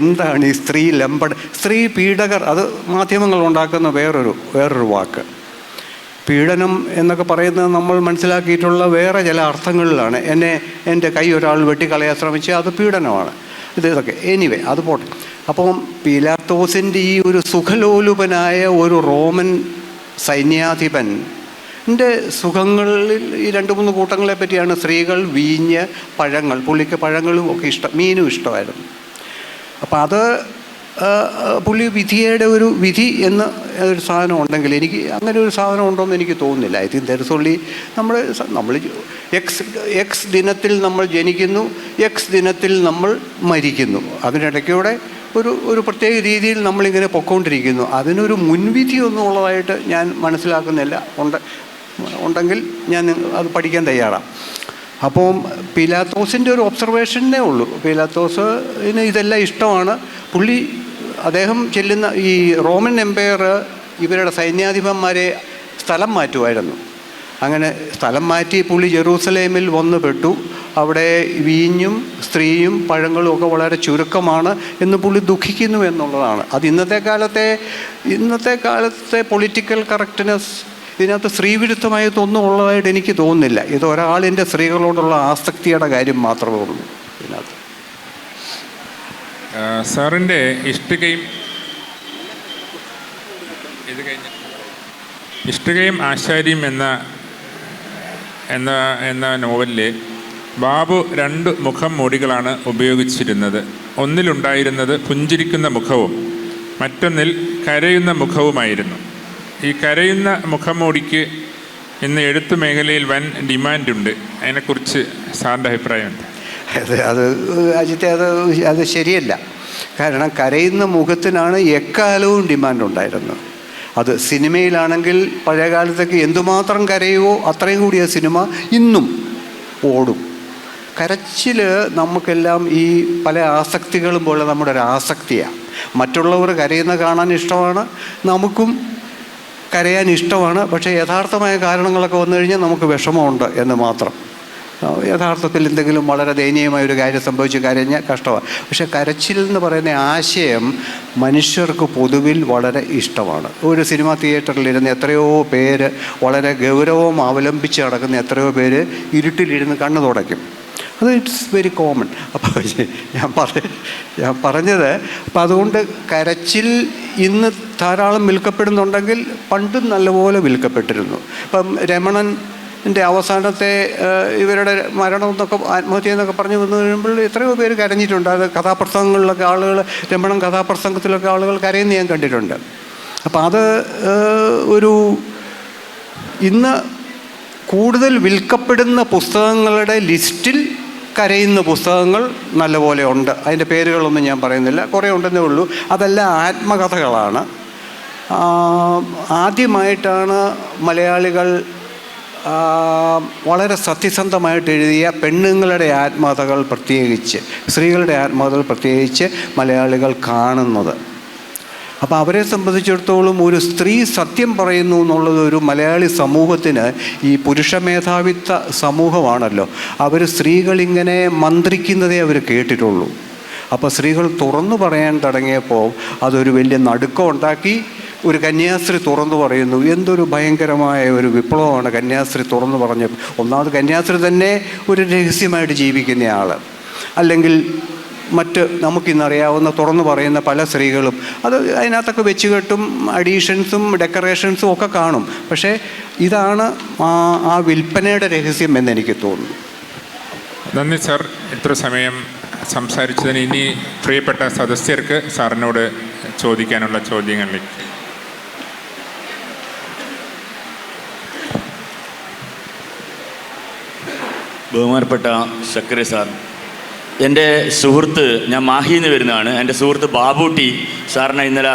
എന്താണ് ഈ സ്ത്രീ ലംബടൻ? സ്ത്രീ പീഡകർ, അത് മാധ്യമങ്ങൾ ഉണ്ടാക്കുന്ന വേറൊരു വാക്ക്. പീഡനം എന്നൊക്കെ പറയുന്നത് നമ്മൾ മനസ്സിലാക്കിയിട്ടുള്ള വേറെ ചില അർത്ഥങ്ങളിലാണ്. എൻ്റെ കൈ ഒരാൾ വെട്ടിക്കളയാൻ ശ്രമിച്ചാൽ അത് പീഡനമാണ്. ഇതൊക്കെ എനിവേ അത് പോട്ടെ. അപ്പം പീലാത്തോസിൻ്റെ ഈ ഒരു സുഖലോലുപനായ ഒരു റോമൻ സൈന്യാധിപൻ്റെ സുഖങ്ങളിൽ ഈ 2-3 കൂട്ടങ്ങളെ പറ്റിയാണ്. സ്ത്രീകൾ, വീഞ്ഞ്, പഴങ്ങൾ. പുള്ളിക്ക് പഴങ്ങളും ഒക്കെ ഇഷ്ടം, മീനും ഇഷ്ടമായിരുന്നു. അപ്പം അത് പുള്ളി വിധിയുടെ ഒരു വിധി എന്ന ഒരു സാധനം ഉണ്ടെങ്കിൽ എനിക്ക് അങ്ങനെ ഒരു സാധനം ഉണ്ടോയെന്ന് എനിക്ക് തോന്നുന്നില്ല. I think there is only നമ്മൾ എക്സ് ദിനത്തിൽ നമ്മൾ ജനിക്കുന്നു, എക്സ് ദിനത്തിൽ നമ്മൾ മരിക്കുന്നു. അതിനിടയ്ക്കൂടെ ഒരു പ്രത്യേക രീതിയിൽ നമ്മളിങ്ങനെ പൊയ്ക്കൊണ്ടിരിക്കുന്നു. അതിനൊരു മുൻവിധിയൊന്നും ഉള്ളതായിട്ട് ഞാൻ മനസ്സിലാക്കുന്നില്ല. ഉണ്ടെങ്കിൽ ഞാൻ അത് പഠിക്കാൻ തയ്യാറാണ്. അപ്പം പീലാത്തോസിൻ്റെ ഒരു ഒബ്സർവേഷനേ ഉള്ളൂ. പീലാത്തോസിന് ഇതെല്ലാം ഇഷ്ടമാണ്. അദ്ദേഹം ചെല്ലുന്ന ഈ റോമൻ എംപയർ ഇവരുടെ സൈന്യാധിപന്മാരെ സ്ഥലം മാറ്റുമായിരുന്നു. അങ്ങനെ സ്ഥലം മാറ്റി പുള്ളി ജെറൂസലേമിൽ വന്നു പെട്ടു. അവിടെ വീഞ്ഞും സ്ത്രീയും പഴങ്ങളും ഒക്കെ വളരെ ചുരുക്കമാണ് എന്ന് പുള്ളി ദുഃഖിക്കുന്നു എന്നുള്ളതാണ്. അത് ഇന്നത്തെ കാലത്തെ പൊളിറ്റിക്കൽ കറക്റ്റ്നെസ് ഇതിനകത്ത് സ്ത്രീവിരുദ്ധമായിട്ടൊന്നും ഉള്ളതായിട്ട് എനിക്ക് തോന്നുന്നില്ല. ഇത് ഒരാളിൻ്റെ സ്ത്രീകളോടുള്ള ആസക്തിയുടെ കാര്യം മാത്രമേ ഉള്ളൂ ഇതിനകത്ത്. സാറിൻ്റെ ഇഷ്ടികയും ആശാരിയും എന്ന നോവലിൽ ബാബു 2 മുഖം മൂടികളാണ് ഉപയോഗിച്ചിരുന്നത്. ഒന്നിലുണ്ടായിരുന്നത് പുഞ്ചിരിക്കുന്ന മുഖവും മറ്റൊന്നിൽ കരയുന്ന മുഖവുമായിരുന്നു. ഈ കരയുന്ന മുഖം മൂടിക്ക് ഇന്ന് എഴുത്തു മേഖലയിൽ വൻ ഡിമാൻഡുണ്ട്. അതിനെക്കുറിച്ച് സാറിൻ്റെ അഭിപ്രായം എന്താ? അത് അജിത്തെ, അത് ശരിയല്ല. കാരണം കരയുന്ന മുഖത്തിനാണ് എക്കാലവും ഡിമാൻഡ് ഉണ്ടായിരുന്നത്. അത് സിനിമയിലാണെങ്കിൽ പഴയ കാലത്തൊക്കെ എന്തുമാത്രം കരയുമോ അത്രയും കൂടിയ സിനിമ ഇന്നും ഓടും. കരച്ചിൽ നമുക്കെല്ലാം ഈ പല ആസക്തികളും പോലെ നമ്മുടെ ഒരു ആസക്തിയാണ്. മറ്റുള്ളവർ കരയുന്ന കാണാൻ ഇഷ്ടമാണ്, നമുക്കും കരയാൻ ഇഷ്ടമാണ്. പക്ഷേ യഥാർത്ഥമായ കാരണങ്ങളൊക്കെ വന്നു കഴിഞ്ഞാൽ നമുക്ക് വിഷമമുണ്ട് എന്ന് മാത്രം. യഥാർത്ഥത്തിൽ എന്തെങ്കിലും വളരെ ദയനീയമായൊരു കാര്യം സംഭവിച്ച് കരഞ്ഞാൽ കഷ്ടമാണ്. പക്ഷേ കരച്ചിൽ എന്ന് പറയുന്ന ആശയം മനുഷ്യർക്ക് പൊതുവിൽ വളരെ ഇഷ്ടമാണ്. ഒരു സിനിമാ തിയേറ്ററിലിരുന്ന് എത്രയോ പേര് വളരെ ഗൗരവം അവലംബിച്ച് നടക്കുന്ന എത്രയോ പേര് ഇരുട്ടിലിരുന്ന് കണ്ണു തുടയ്ക്കും. അത് ഇറ്റ്സ് വെരി കോമൺ. അപ്പോൾ ഞാൻ പറഞ്ഞത്, അപ്പം അതുകൊണ്ട് കരച്ചിൽ ഇന്ന് ധാരാളം വിൽക്കപ്പെടുന്നുണ്ടെങ്കിൽ പണ്ടും നല്ലപോലെ വിൽക്കപ്പെട്ടിരുന്നു. ഇപ്പം രമണൻ്റെ അവസാനത്തെ ഇവരുടെ മരണം എന്നൊക്കെ ആത്മഹത്യ എന്നൊക്കെ പറഞ്ഞു വന്നു കഴിയുമ്പോൾ എത്രയോ പേര് കരഞ്ഞിട്ടുണ്ട്. അത് കഥാപ്രസംഗങ്ങളിലൊക്കെ ആളുകൾ, രമണൻ കഥാപ്രസംഗത്തിലൊക്കെ ആളുകൾ കരയുന്ന ഞാൻ കണ്ടിട്ടുണ്ട്. അപ്പം അത് ഇന്ന് കൂടുതൽ വിൽക്കപ്പെടുന്ന പുസ്തകങ്ങളുടെ ലിസ്റ്റിൽ കരയുന്ന പുസ്തകങ്ങൾ നല്ലപോലെ ഉണ്ട്. അതിൻ്റെ പേരുകളൊന്നും ഞാൻ പറയുന്നില്ല, കുറേ ഉണ്ടെന്നേ ഉള്ളൂ. അതെല്ലാം ആത്മകഥകളാണ്. ആദ്യമായിട്ടാണ് മലയാളികൾ വളരെ സത്യസന്ധമായിട്ട് എഴുതിയ പെണ്ണുങ്ങളുടെ ആത്മകഥകൾ പ്രത്യേകിച്ച്, സ്ത്രീകളുടെ ആത്മകഥകൾ പ്രത്യേകിച്ച് മലയാളികൾ കാണുന്നത്. അപ്പോൾ അവരെ സംബന്ധിച്ചിടത്തോളം ഒരു സ്ത്രീ സത്യം പറയുന്നു എന്നുള്ളത് ഒരു മലയാളി സമൂഹത്തിന്, ഈ പുരുഷ മേധാവിത്വ സമൂഹമാണല്ലോ, അവർ സ്ത്രീകളിങ്ങനെ മന്ത്രിക്കുന്നതേ അവർ കേട്ടിട്ടുള്ളൂ. അപ്പോൾ സ്ത്രീകൾ തുറന്നു പറയാൻ തുടങ്ങിയപ്പോൾ അതൊരു വലിയ നടുക്കം ഉണ്ടാക്കി. ഒരു കന്യാസ്ത്രീ തുറന്നു പറയുന്നു, എന്തൊരു ഭയങ്കരമായ ഒരു വിപ്ലവമാണ് കന്യാസ്ത്രീ തുറന്നു പറഞ്ഞത്. ഒന്നാമത് കന്യാസ്ത്രീ തന്നെ ഒരു രഹസ്യമായിട്ട് ജീവിക്കുന്ന ആൾ, അല്ലെങ്കിൽ മറ്റ് നമുക്കിന്നറിയാവുന്ന തുറന്നു പറയുന്ന പല സ്ത്രീകളും അത് അതിനകത്തൊക്കെ വെച്ചുകെട്ടും അഡീഷൻസും ഡെക്കറേഷൻസും ഒക്കെ കാണും. പക്ഷേ ഇതാണ് ആ വിൽപ്പനയുടെ രഹസ്യം എന്നെനിക്ക് തോന്നുന്നു. നന്ദി സാർ, ഇത്ര സമയം സംസാരിച്ചതിന്. ഇനി പ്രിയപ്പെട്ട സദസ്യർക്ക് സാറിനോട് ചോദിക്കാനുള്ള ചോദ്യങ്ങളിലേക്ക്. ബഹുമാനപ്പെട്ട സക്കറി സാർ, എൻ്റെ സുഹൃത്ത്, ഞാൻ മാഹിയിൽ നിന്ന് വരുന്നതാണ്, എൻ്റെ സുഹൃത്ത് ബാബൂട്ടി സാറിനെ ഇന്നലെ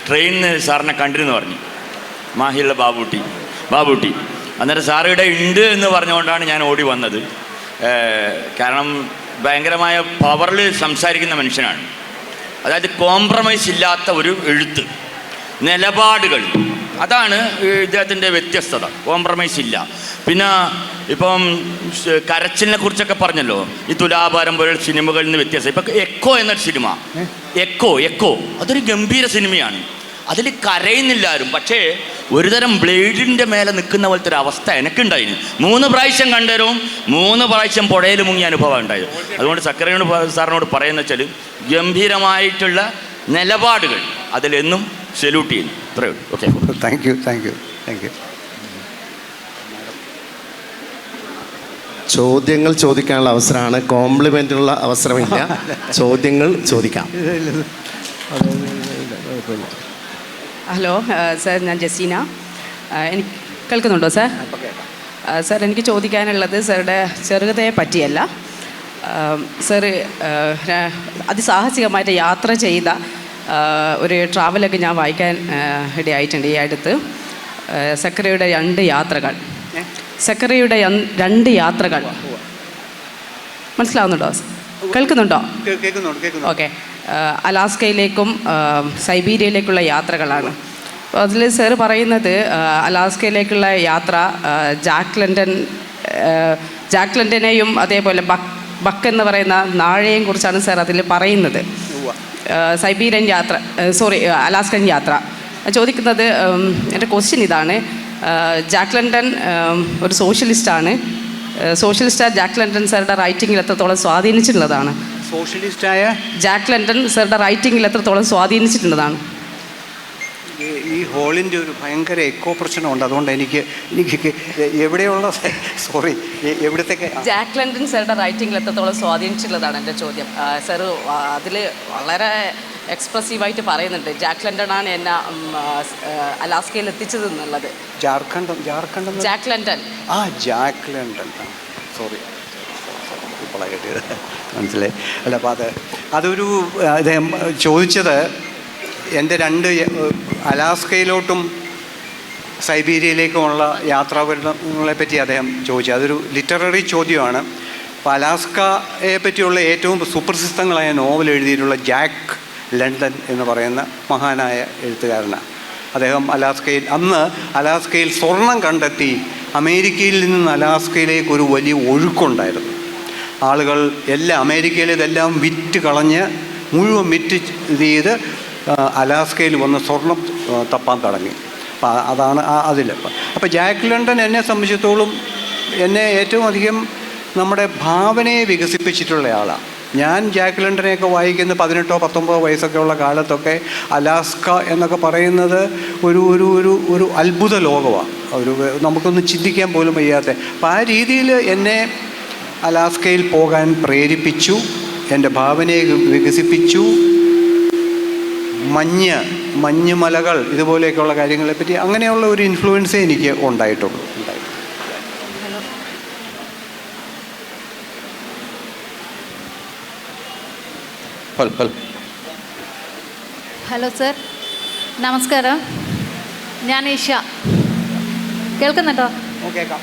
ട്രെയിനിൽ സാറിനെ കണ്ടിരുന്നു പറഞ്ഞു. മാഹിയുള്ള ബാബൂട്ടി അന്നേരം സാറിവിടെ ഉണ്ട് എന്ന് പറഞ്ഞുകൊണ്ടാണ് ഞാൻ ഓടി വന്നത്. കാരണം ഭയങ്കരമായ പവറിൽ സംസാരിക്കുന്ന മനുഷ്യനാണ്. അതായത് കോംപ്രമൈസ് ഇല്ലാത്ത ഒരു എഴുത്ത്, നിലപാടുകൾ, അതാണ് ഇദ്ദേഹത്തിൻ്റെ വ്യത്യസ്തത. കോംപ്രമൈസ് ഇല്ല. പിന്നെ ഇപ്പം കരച്ചിലിനെ കുറിച്ചൊക്കെ പറഞ്ഞല്ലോ, ഈ തുലാഭാരം പോലുള്ള സിനിമകളിൽ നിന്ന് വ്യത്യാസം. ഇപ്പം എക്കോ എന്നൊരു സിനിമ, എക്കോ അതൊരു ഗംഭീര സിനിമയാണ്. അതിൽ കരയുന്നില്ല ആരും, പക്ഷേ ഒരുതരം ബ്ലേഡിൻ്റെ മേലെ നിൽക്കുന്ന പോലത്തെ ഒരു അവസ്ഥ എനിക്കുണ്ടായിന്. 3 പ്രാവശ്യം കണ്ടേരും, 3 പ്രാവശ്യം പുഴയിൽ മുങ്ങിയ അനുഭവം ഉണ്ടായത്. അതുകൊണ്ട് സാറിനോട് പറയുന്ന വെച്ചാൽ ഗംഭീരമായിട്ടുള്ള നിലപാടുകൾ, അതിലെന്നും സല്യൂട്ട് ചെയ്യുന്നു. ഇത്രയേ ഉള്ളൂ. Okay, thank you. ചോദ്യങ്ങൾ ചോദിക്കാനുള്ള അവസരമാണ്, കോംപ്ലിമെൻറ്റുള്ള അവസരമില്ല. ചോദ്യങ്ങൾ ചോദിക്കാം. ഹലോ സാർ, ഞാൻ ജസീന. എനിക്ക് കേൾക്കുന്നുണ്ടോ സാർ? സാർ, എനിക്ക് ചോദിക്കാനുള്ളത് സാറുടെ ചെറുകഥയെ പറ്റിയല്ല. സാർ അതിസാഹസികമായിട്ട് യാത്ര ചെയ്ത ഒരു ട്രാവലൊക്കെ ഞാൻ വായിക്കാൻ ഇടയായിട്ടുണ്ട് ഈ അടുത്ത്. സക്കറിയുടെ 2 യാത്രകൾ. സക്കറിയുടെ 2 യാത്രകൾ മനസ്സിലാവുന്നുണ്ടോ? കേൾക്കുന്നുണ്ടോ? ഓക്കെ. അലാസ്കയിലേക്കും സൈബീരിയയിലേക്കുള്ള യാത്രകളാണ്. അപ്പോൾ അതിൽ സാർ പറയുന്നത് അലാസ്കയിലേക്കുള്ള യാത്ര ജാക്ക് ലണ്ടൻ ജാക്ക് ലണ്ടനെയും അതേപോലെ ബക്ക് എന്ന് പറയുന്ന നാഴയെയും കുറിച്ചാണ് സാർ അതിൽ പറയുന്നത്. സൈബീരിയൻ യാത്ര, അലാസ്കൻ യാത്ര. ചോദിക്കുന്നത്, എൻ്റെ ക്വസ്റ്റ്യൻ ഇതാണ്. ജാക്ക് ലണ്ടൻ ഒരു സോഷ്യലിസ്റ്റാണ്. സോഷ്യലിസ്റ്റായ ജാക്ക് ലണ്ടൻ സാറുടെ റൈറ്റിങ്ങിൽ എത്രത്തോളം സ്വാധീനിച്ചിട്ടുള്ളതാണ്? സോഷ്യലിസ്റ്റായ ജാക്ക് ലണ്ടൻ സാറുടെ റൈറ്റിങ്ങിൽ എത്രത്തോളം സ്വാധീനിച്ചിട്ടുള്ളതാണ്? ഈ ഹോളിൻ്റെ ഒരു ഭയങ്കര എക്കോ പ്രശ്നമുണ്ട്. അതുകൊണ്ട് എനിക്ക് എവിടെയുള്ള എവിടത്തേക്ക് ജാക്ക് ലണ്ടൻ സാറുടെ റൈറ്റിങ്ങിൽ എത്രത്തോളം സ്വാധീനിച്ചിട്ടുള്ളതാണ് എൻ്റെ ചോദ്യം. സാർ അതിൽ വളരെ എക്സ്പ്രസീവായിട്ട് പറയുന്നുണ്ട്, ജാക്ക് ലണ്ടനാണ് എന്നെ അലാസ്കയിൽ എത്തിച്ചത് എന്നുള്ളത്. Jack London. Jack London, sorry, ഇപ്പോഴാണ് കേട്ടത്, മനസ്സിലായി. അല്ല, അപ്പോൾ അതൊരു അദ്ദേഹം ചോദിച്ചത് എൻ്റെ 2 അലാസ്കയിലോട്ടും സൈബീരിയയിലേക്കുമുള്ള യാത്രാവിവരണങ്ങളെ പറ്റി അദ്ദേഹം ചോദിച്ചു. അതൊരു ലിറ്റററി ചോദ്യമാണ്. അപ്പോൾ അലാസ്കയെ പറ്റിയുള്ള ഏറ്റവും സുപ്രസിദ്ധങ്ങളായ നോവൽ എഴുതിയിട്ടുള്ള ജാക്ക് ലണ്ടൻ എന്ന് പറയുന്ന മഹാനായ എഴുത്തുകാരനാണ്. അദ്ദേഹം അന്ന് അലാസ്കയിൽ സ്വർണം കണ്ടെത്തി അമേരിക്കയിൽ നിന്ന് അലാസ്കയിലേക്ക് ഒരു വലിയ ഒഴുക്കുണ്ടായിരുന്നു. ആളുകൾ അമേരിക്കയിൽ ഇതെല്ലാം വിറ്റ് കളഞ്ഞ് മുഴുവൻ വിറ്റ് ചെയ്ത് അലാസ്കയിൽ വന്ന് സ്വർണം തപ്പാൻ തുടങ്ങി. അപ്പം അതാണ് അതിൽ. അപ്പോൾ ജാക്ക് ലണ്ടൻ എന്നെ സംബന്ധിച്ചിടത്തോളം എന്നെ ഏറ്റവും അധികം നമ്മുടെ ഭാവനയെ വികസിപ്പിച്ചിട്ടുള്ള ആളാണ്. ഞാൻ ജാക്ക് ലണ്ടനെയൊക്കെ വായിക്കുന്ന 18 or 19 വയസ്സൊക്കെ ഉള്ള കാലത്തൊക്കെ അലാസ്ക എന്നൊക്കെ പറയുന്നത് ഒരു ഒരു ഒരു ഒരു അത്ഭുത ലോകമാണ്, നമുക്കൊന്നും ചിന്തിക്കാൻ പോലും വയ്യാത്ത. അപ്പം ആ രീതിയിൽ എന്നെ അലാസ്കയിൽ പോകാൻ പ്രേരിപ്പിച്ചു, എൻ്റെ ഭാവനയെ വികസിപ്പിച്ചു. മഞ്ഞുമലകൾ ഇതുപോലെയൊക്കെയുള്ള കാര്യങ്ങളെപ്പറ്റി അങ്ങനെയുള്ള ഒരു ഇൻഫ്ലുവൻസേ എനിക്ക് ഉണ്ടായിട്ടുള്ളൂ. ഹലോ സർ, നമസ്കാരം. ഞാൻ ഇഷ. കേൾക്കുന്നുണ്ടോ? കേൾക്കാം.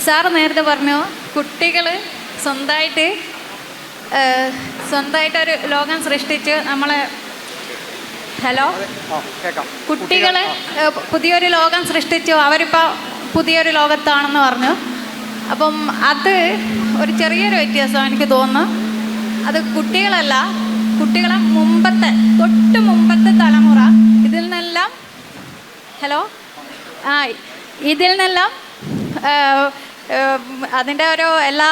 സാറ് നേരത്തെ പറഞ്ഞു കുട്ടികൾ സ്വന്തമായിട്ടൊരു ലോകം സൃഷ്ടിച്ച് നമ്മളെ കുട്ടികൾ പുതിയൊരു ലോകം സൃഷ്ടിച്ചു, അവരിപ്പോൾ പുതിയൊരു ലോകത്താണെന്ന് പറഞ്ഞു. അപ്പം അത് ഒരു ചെറിയൊരു വ്യത്യാസം എനിക്ക് തോന്നുന്നു. അത് കുട്ടികളെ തൊട്ട് മുമ്പത്തെ തലമുറ ഇതിൽ നിന്നെല്ലാം അതിൻ്റെ ഓരോ എല്ലാ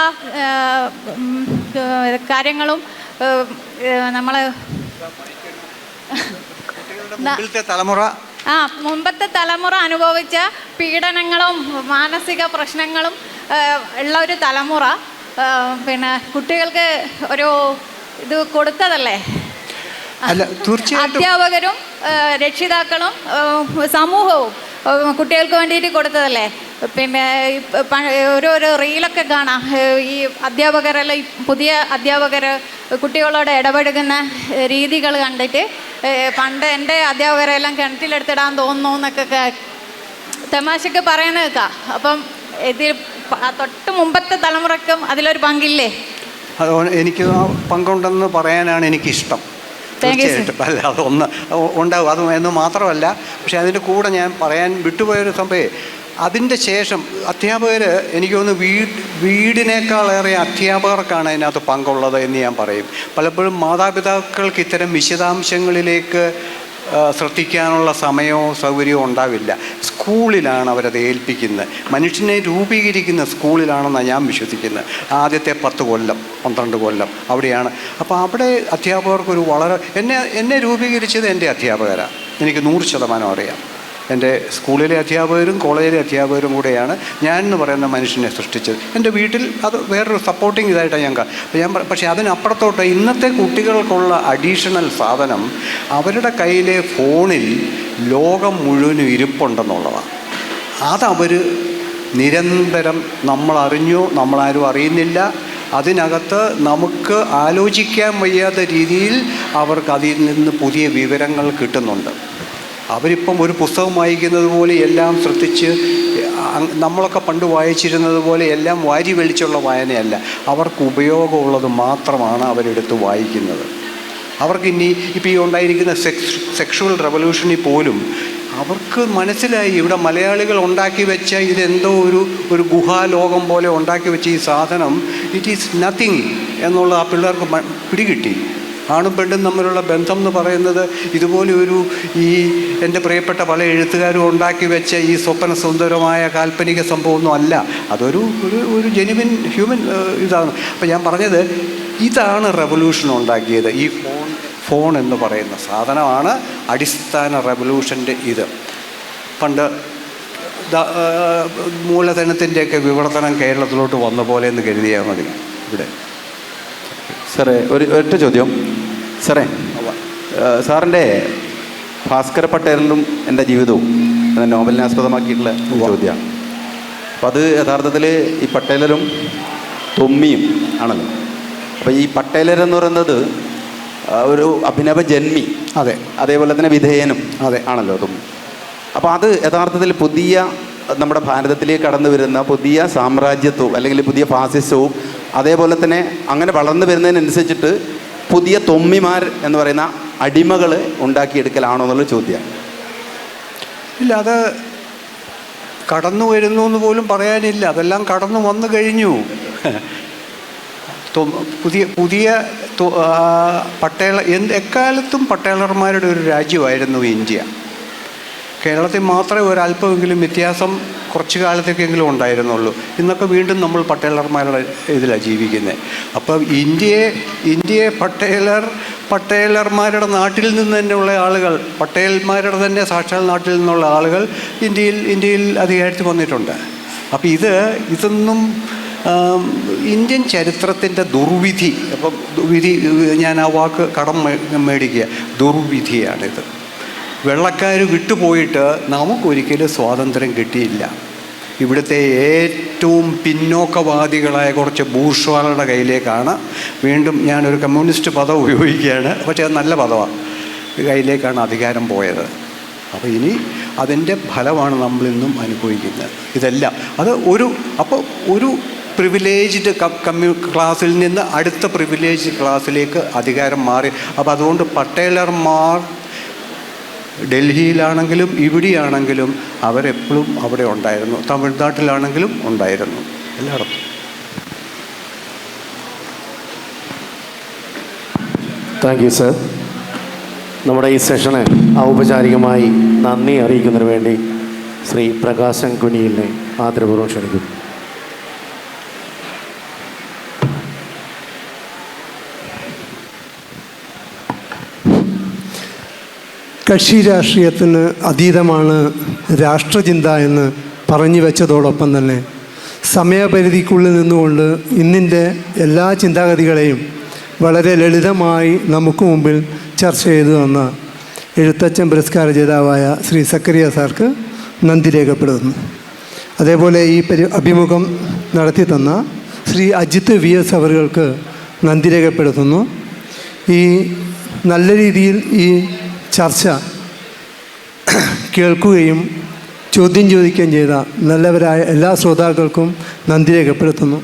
കാര്യങ്ങളും നമ്മൾ മുമ്പത്തെ തലമുറ അനുഭവിച്ച പീഡനങ്ങളും മാനസിക പ്രശ്നങ്ങളും ഉള്ള ഒരു തലമുറ പിന്നെ കുട്ടികൾക്ക് ഒരു ഇത് കൊടുത്തതല്ലേ. അധ്യാപകരും രക്ഷിതാക്കളും സമൂഹവും കുട്ടികൾക്ക് വേണ്ടിയിട്ട് കൊടുത്തതല്ലേ. പിന്നെ ഓരോരോ റീലൊക്കെ കാണാം, ഈ അധ്യാപകരെല്ലാം പുതിയ അധ്യാപകർ കുട്ടികളോട് ഇടപെടുന്ന രീതികൾ കണ്ടിട്ട് പണ്ട് എൻ്റെ അധ്യാപകരെല്ലാം കിണറ്റിലെടുത്തിടാൻ തോന്നുന്നു എന്നൊക്കെ തമാശക്ക് പറയുന്നത് കേൾക്കാം. അപ്പം ഇതിൽ തൊട്ട് മുമ്പത്തെ തലമുറക്കും അതിലൊരു പങ്കില്ലേ? എനിക്ക് പങ്കുണ്ടെന്ന് പറയാനാണ് എനിക്കിഷ്ടം. തീർച്ചയായിട്ടും. അല്ല, അതൊന്ന് ഉണ്ടാവും. അത് എന്ന് മാത്രമല്ല, പക്ഷേ അതിൻ്റെ കൂടെ ഞാൻ പറയാൻ വിട്ടുപോയൊരു സംഭവം, അതിൻ്റെ ശേഷം അധ്യാപകർ എനിക്ക് തോന്നുന്നു വീടിനേക്കാളേറെ അധ്യാപകർക്കാണ് അതിനകത്ത് പങ്കുള്ളത് എന്ന് ഞാൻ പറയും. പലപ്പോഴും മാതാപിതാക്കൾക്ക് ഇത്തരം വിശദാംശങ്ങളിലേക്ക് ശ്രദ്ധിക്കാനുള്ള സമയമോ സൗകര്യമോ ഉണ്ടാവില്ല. സ്കൂളിലാണ് അവരത് ഏൽപ്പിക്കുന്നത്. മനുഷ്യനെ രൂപീകരിക്കുന്ന സ്കൂളിലാണെന്നാണ് ഞാൻ വിശ്വസിക്കുന്നത്. ആദ്യത്തെ 10 കൊല്ലം 12 കൊല്ലം അവിടെയാണ്. അപ്പോൾ അവിടെ അധ്യാപകർക്കൊരു എന്നെ രൂപീകരിച്ചത് എൻ്റെ അധ്യാപകരാണ്. എനിക്ക് 100% അറിയാം. എൻ്റെ സ്കൂളിലെ അധ്യാപകരും കോളേജിലെ അധ്യാപകരും കൂടെയാണ് ഞാൻ എന്ന് പറയുന്ന മനുഷ്യനെ സൃഷ്ടിച്ചത്. എൻ്റെ വീട്ടിൽ അത് വേറൊരു സപ്പോർട്ടിങ് ഇതായിട്ടാണ് പക്ഷേ അതിനപ്പുറത്തോട്ട് ഇന്നത്തെ കുട്ടികൾക്കുള്ള അഡീഷണൽ സാധനം അവരുടെ കയ്യിലെ ഫോണിൽ ലോകം മുഴുവനും ഇരിപ്പുണ്ടെന്നുള്ളതാണ്. അതവർ നിരന്തരം നമ്മളറിഞ്ഞോ നമ്മളാരും അറിയുന്നില്ല, അതിനകത്ത് നമുക്ക് ആലോചിക്കാൻ വയ്യാത്ത രീതിയിൽ അവർക്ക് അതിൽ നിന്ന് പുതിയ വിവരങ്ങൾ കിട്ടുന്നുണ്ട്. അവരിപ്പം ഒരു പുസ്തകം വായിക്കുന്നത് പോലെ എല്ലാം ശ്രദ്ധിച്ച് നമ്മളൊക്കെ പണ്ട് വായിച്ചിരുന്നത് പോലെ എല്ലാം വാരി വലിച്ചുള്ള വായനയല്ല. അവർക്ക് ഉപയോഗമുള്ളത് മാത്രമാണ് അവരെടുത്ത് വായിക്കുന്നത്. അവർക്ക് ഇനി ഇപ്പോൾ ഈ ഉണ്ടായിരിക്കുന്ന സെക്ഷുവൽ റെവല്യൂഷനിൽ പോലും അവർക്ക് മനസ്സിലായി ഇവിടെ മലയാളികൾ ഉണ്ടാക്കി വെച്ച ഇതെന്തോ ഒരു ഗുഹാലോകം പോലെ ഉണ്ടാക്കി വെച്ച ഈ സാധനം ഇറ്റ് ഈസ് നത്തിങ് എന്നുള്ള ആ പിള്ളേർക്ക് പിടികിട്ടി. ആണും പെണ്ണും തമ്മിലുള്ള ബന്ധം എന്ന് പറയുന്നത് ഇതുപോലെ ഈ എൻ്റെ പ്രിയപ്പെട്ട പല എഴുത്തുകാരും ഉണ്ടാക്കി വെച്ച ഈ സ്വപ്ന സുന്ദരമായ കാൽപ്പനിക സംഭവമൊന്നും അല്ല. അതൊരു ജെനുവിൻ ഹ്യൂമൻ ഇതാണ്. അപ്പം ഞാൻ പറഞ്ഞത് ഇതാണ് റെവല്യൂഷൻ ഉണ്ടാക്കിയത്. ഈ ഫോൺ എന്ന് പറയുന്ന സാധനമാണ് അടിസ്ഥാന റെവല്യൂഷൻ്റെ ഇത്. പണ്ട് മൂലധനത്തിൻ്റെയൊക്കെ വിവർത്തനം കേരളത്തിലോട്ട് വന്ന പോലെ എന്ന് കരുതിയാൽ മതി. ഇവിടെ സാറേ ഒറ്റ ചോദ്യം. സാറേ, സാറിൻ്റെ ഭാസ്കര പട്ടേലിനും എൻ്റെ ജീവിതവും എന്ന നോവലിനെ ആസ്പദമാക്കിയിട്ടുള്ള ചോദ്യമാണ്. അപ്പം അത് യഥാർത്ഥത്തിൽ ഈ പട്ടേലരും തൊമ്മിയും ആണല്ലോ. അപ്പോൾ ഈ പട്ടേലരെന്ന് പറയുന്നത് ഒരു അഭിനവ ജന്മി, അതെ, അതേപോലെ തന്നെ വിധേയനും അതെ ആണല്ലോ തൊമ്മി. അപ്പോൾ അത് യഥാർത്ഥത്തിൽ പുതിയ നമ്മുടെ ഭാരതത്തിലേക്ക് കടന്നു വരുന്ന പുതിയ സാമ്രാജ്യത്വവും അല്ലെങ്കിൽ പുതിയ ഫാസിസവും അതേപോലെ തന്നെ അങ്ങനെ വളർന്നു വരുന്നതിനനുസരിച്ചിട്ട് പുതിയ തൊമ്മിമാർ എന്ന് പറയുന്ന അടിമകൾ ഉണ്ടാക്കിയെടുക്കലാണോ എന്നുള്ള ചോദ്യമാണ്. ഇല്ല, അത് കടന്നു വരുന്നു എന്ന് പോലും പറയാനില്ല. അതെല്ലാം കടന്നു വന്നു കഴിഞ്ഞു. പുതിയ എക്കാലത്തും പട്ടേലർമാരുടെ ഒരു രാജ്യമായിരുന്നു ഇന്ത്യ. കേരളത്തിൽ മാത്രമേ ഒരല്പമെങ്കിലും വ്യത്യാസം കുറച്ച് കാലത്തേക്കെങ്കിലും ഉണ്ടായിരുന്നുള്ളൂ. ഇന്നൊക്കെ വീണ്ടും നമ്മൾ പട്ടേലർമാരുടെ ഇതിലാണ് ജീവിക്കുന്നത്. അപ്പം ഇന്ത്യയെ പട്ടേലർമാരുടെ നാട്ടിൽ നിന്ന് തന്നെയുള്ള ആളുകൾ, പട്ടേൽമാരുടെ തന്നെ സാക്ഷാൽ നാട്ടിൽ നിന്നുള്ള ആളുകൾ ഇന്ത്യയിൽ അധികാരത്തിൽ വന്നിട്ടുണ്ട്. അപ്പം ഇതൊന്നും ഇന്ത്യൻ ചരിത്രത്തിൻ്റെ ദുർവിധി. അപ്പം ഞാൻ ആ വാക്ക് കടം മേടിക്കുക, ദുർവിധിയാണിത്. വെള്ളക്കാർ വിട്ടുപോയിട്ട് നമുക്കൊരിക്കലും സ്വാതന്ത്ര്യം കിട്ടിയില്ല. ഇവിടുത്തെ ഏറ്റവും പിന്നോക്കവാദികളായ കുറച്ച് ബൂർഷ്വാകളുടെ കയ്യിലേക്കാണ്, വീണ്ടും ഞാനൊരു കമ്മ്യൂണിസ്റ്റ് പദം ഉപയോഗിക്കുകയാണ്, പക്ഷേ അത് നല്ല പദമാണ്, കയ്യിലേക്കാണ് അധികാരം പോയത്. അപ്പോൾ ഇനി അതിൻ്റെ ഫലമാണ് നമ്മളിന്നും അനുഭവിക്കുന്നത്. ഇതെല്ലാം അത് ഒരു പ്രിവിലേജ്ഡ് ക്ലാസ്സിൽ നിന്ന് അടുത്ത പ്രിവിലേജ്ഡ് ക്ലാസ്സിലേക്ക് അധികാരം മാറി. അപ്പോൾ അതുകൊണ്ട് പട്ടേലർമാർ ഡൽഹിയിലാണെങ്കിലും ഇവിടെയാണെങ്കിലും അവരെപ്പോഴും അവിടെ ഉണ്ടായിരുന്നു. തമിഴ്നാട്ടിലാണെങ്കിലും ഉണ്ടായിരുന്നു, എല്ലായിടത്തും. Thank you sir. നമ്മുടെ ഈ സെഷന് ഔപചാരികമായി നന്ദി അറിയിക്കുന്നതിന് വേണ്ടി ശ്രീ പ്രകാശൻ കുനിയിലിനെ ആദരപൂർവ്വം ക്ഷണിക്കുന്നു. കക്ഷി രാഷ്ട്രീയത്തിന് അതീതമാണ് രാഷ്ട്രചിന്ത എന്ന് പറഞ്ഞു വെച്ചതോടൊപ്പം തന്നെ സമയപരിധിക്കുള്ളിൽ നിന്നുകൊണ്ട് ഇന്നിൻ്റെ എല്ലാ ചിന്താഗതികളെയും വളരെ ലളിതമായി നമുക്ക് മുമ്പിൽ ചർച്ച ചെയ്തു തന്ന എഴുത്തച്ഛൻ പുരസ്കാര ജേതാവായ ശ്രീ സക്കറിയ സാർക്ക് നന്ദി രേഖപ്പെടുത്തുന്നു. അതേപോലെ ഈ അഭിമുഖം നടത്തി തന്ന ശ്രീ അജിത്ത് VS അവർക്ക് നന്ദി രേഖപ്പെടുത്തുന്നു. ഈ നല്ല രീതിയിൽ ഈ ചർച്ച കേൾക്കുകയും ചോദ്യം ചോദിക്കുകയും ചെയ്ത നല്ലവരായ എല്ലാ ശ്രോതാക്കൾക്കും നന്ദി രേഖപ്പെടുത്തുന്നു.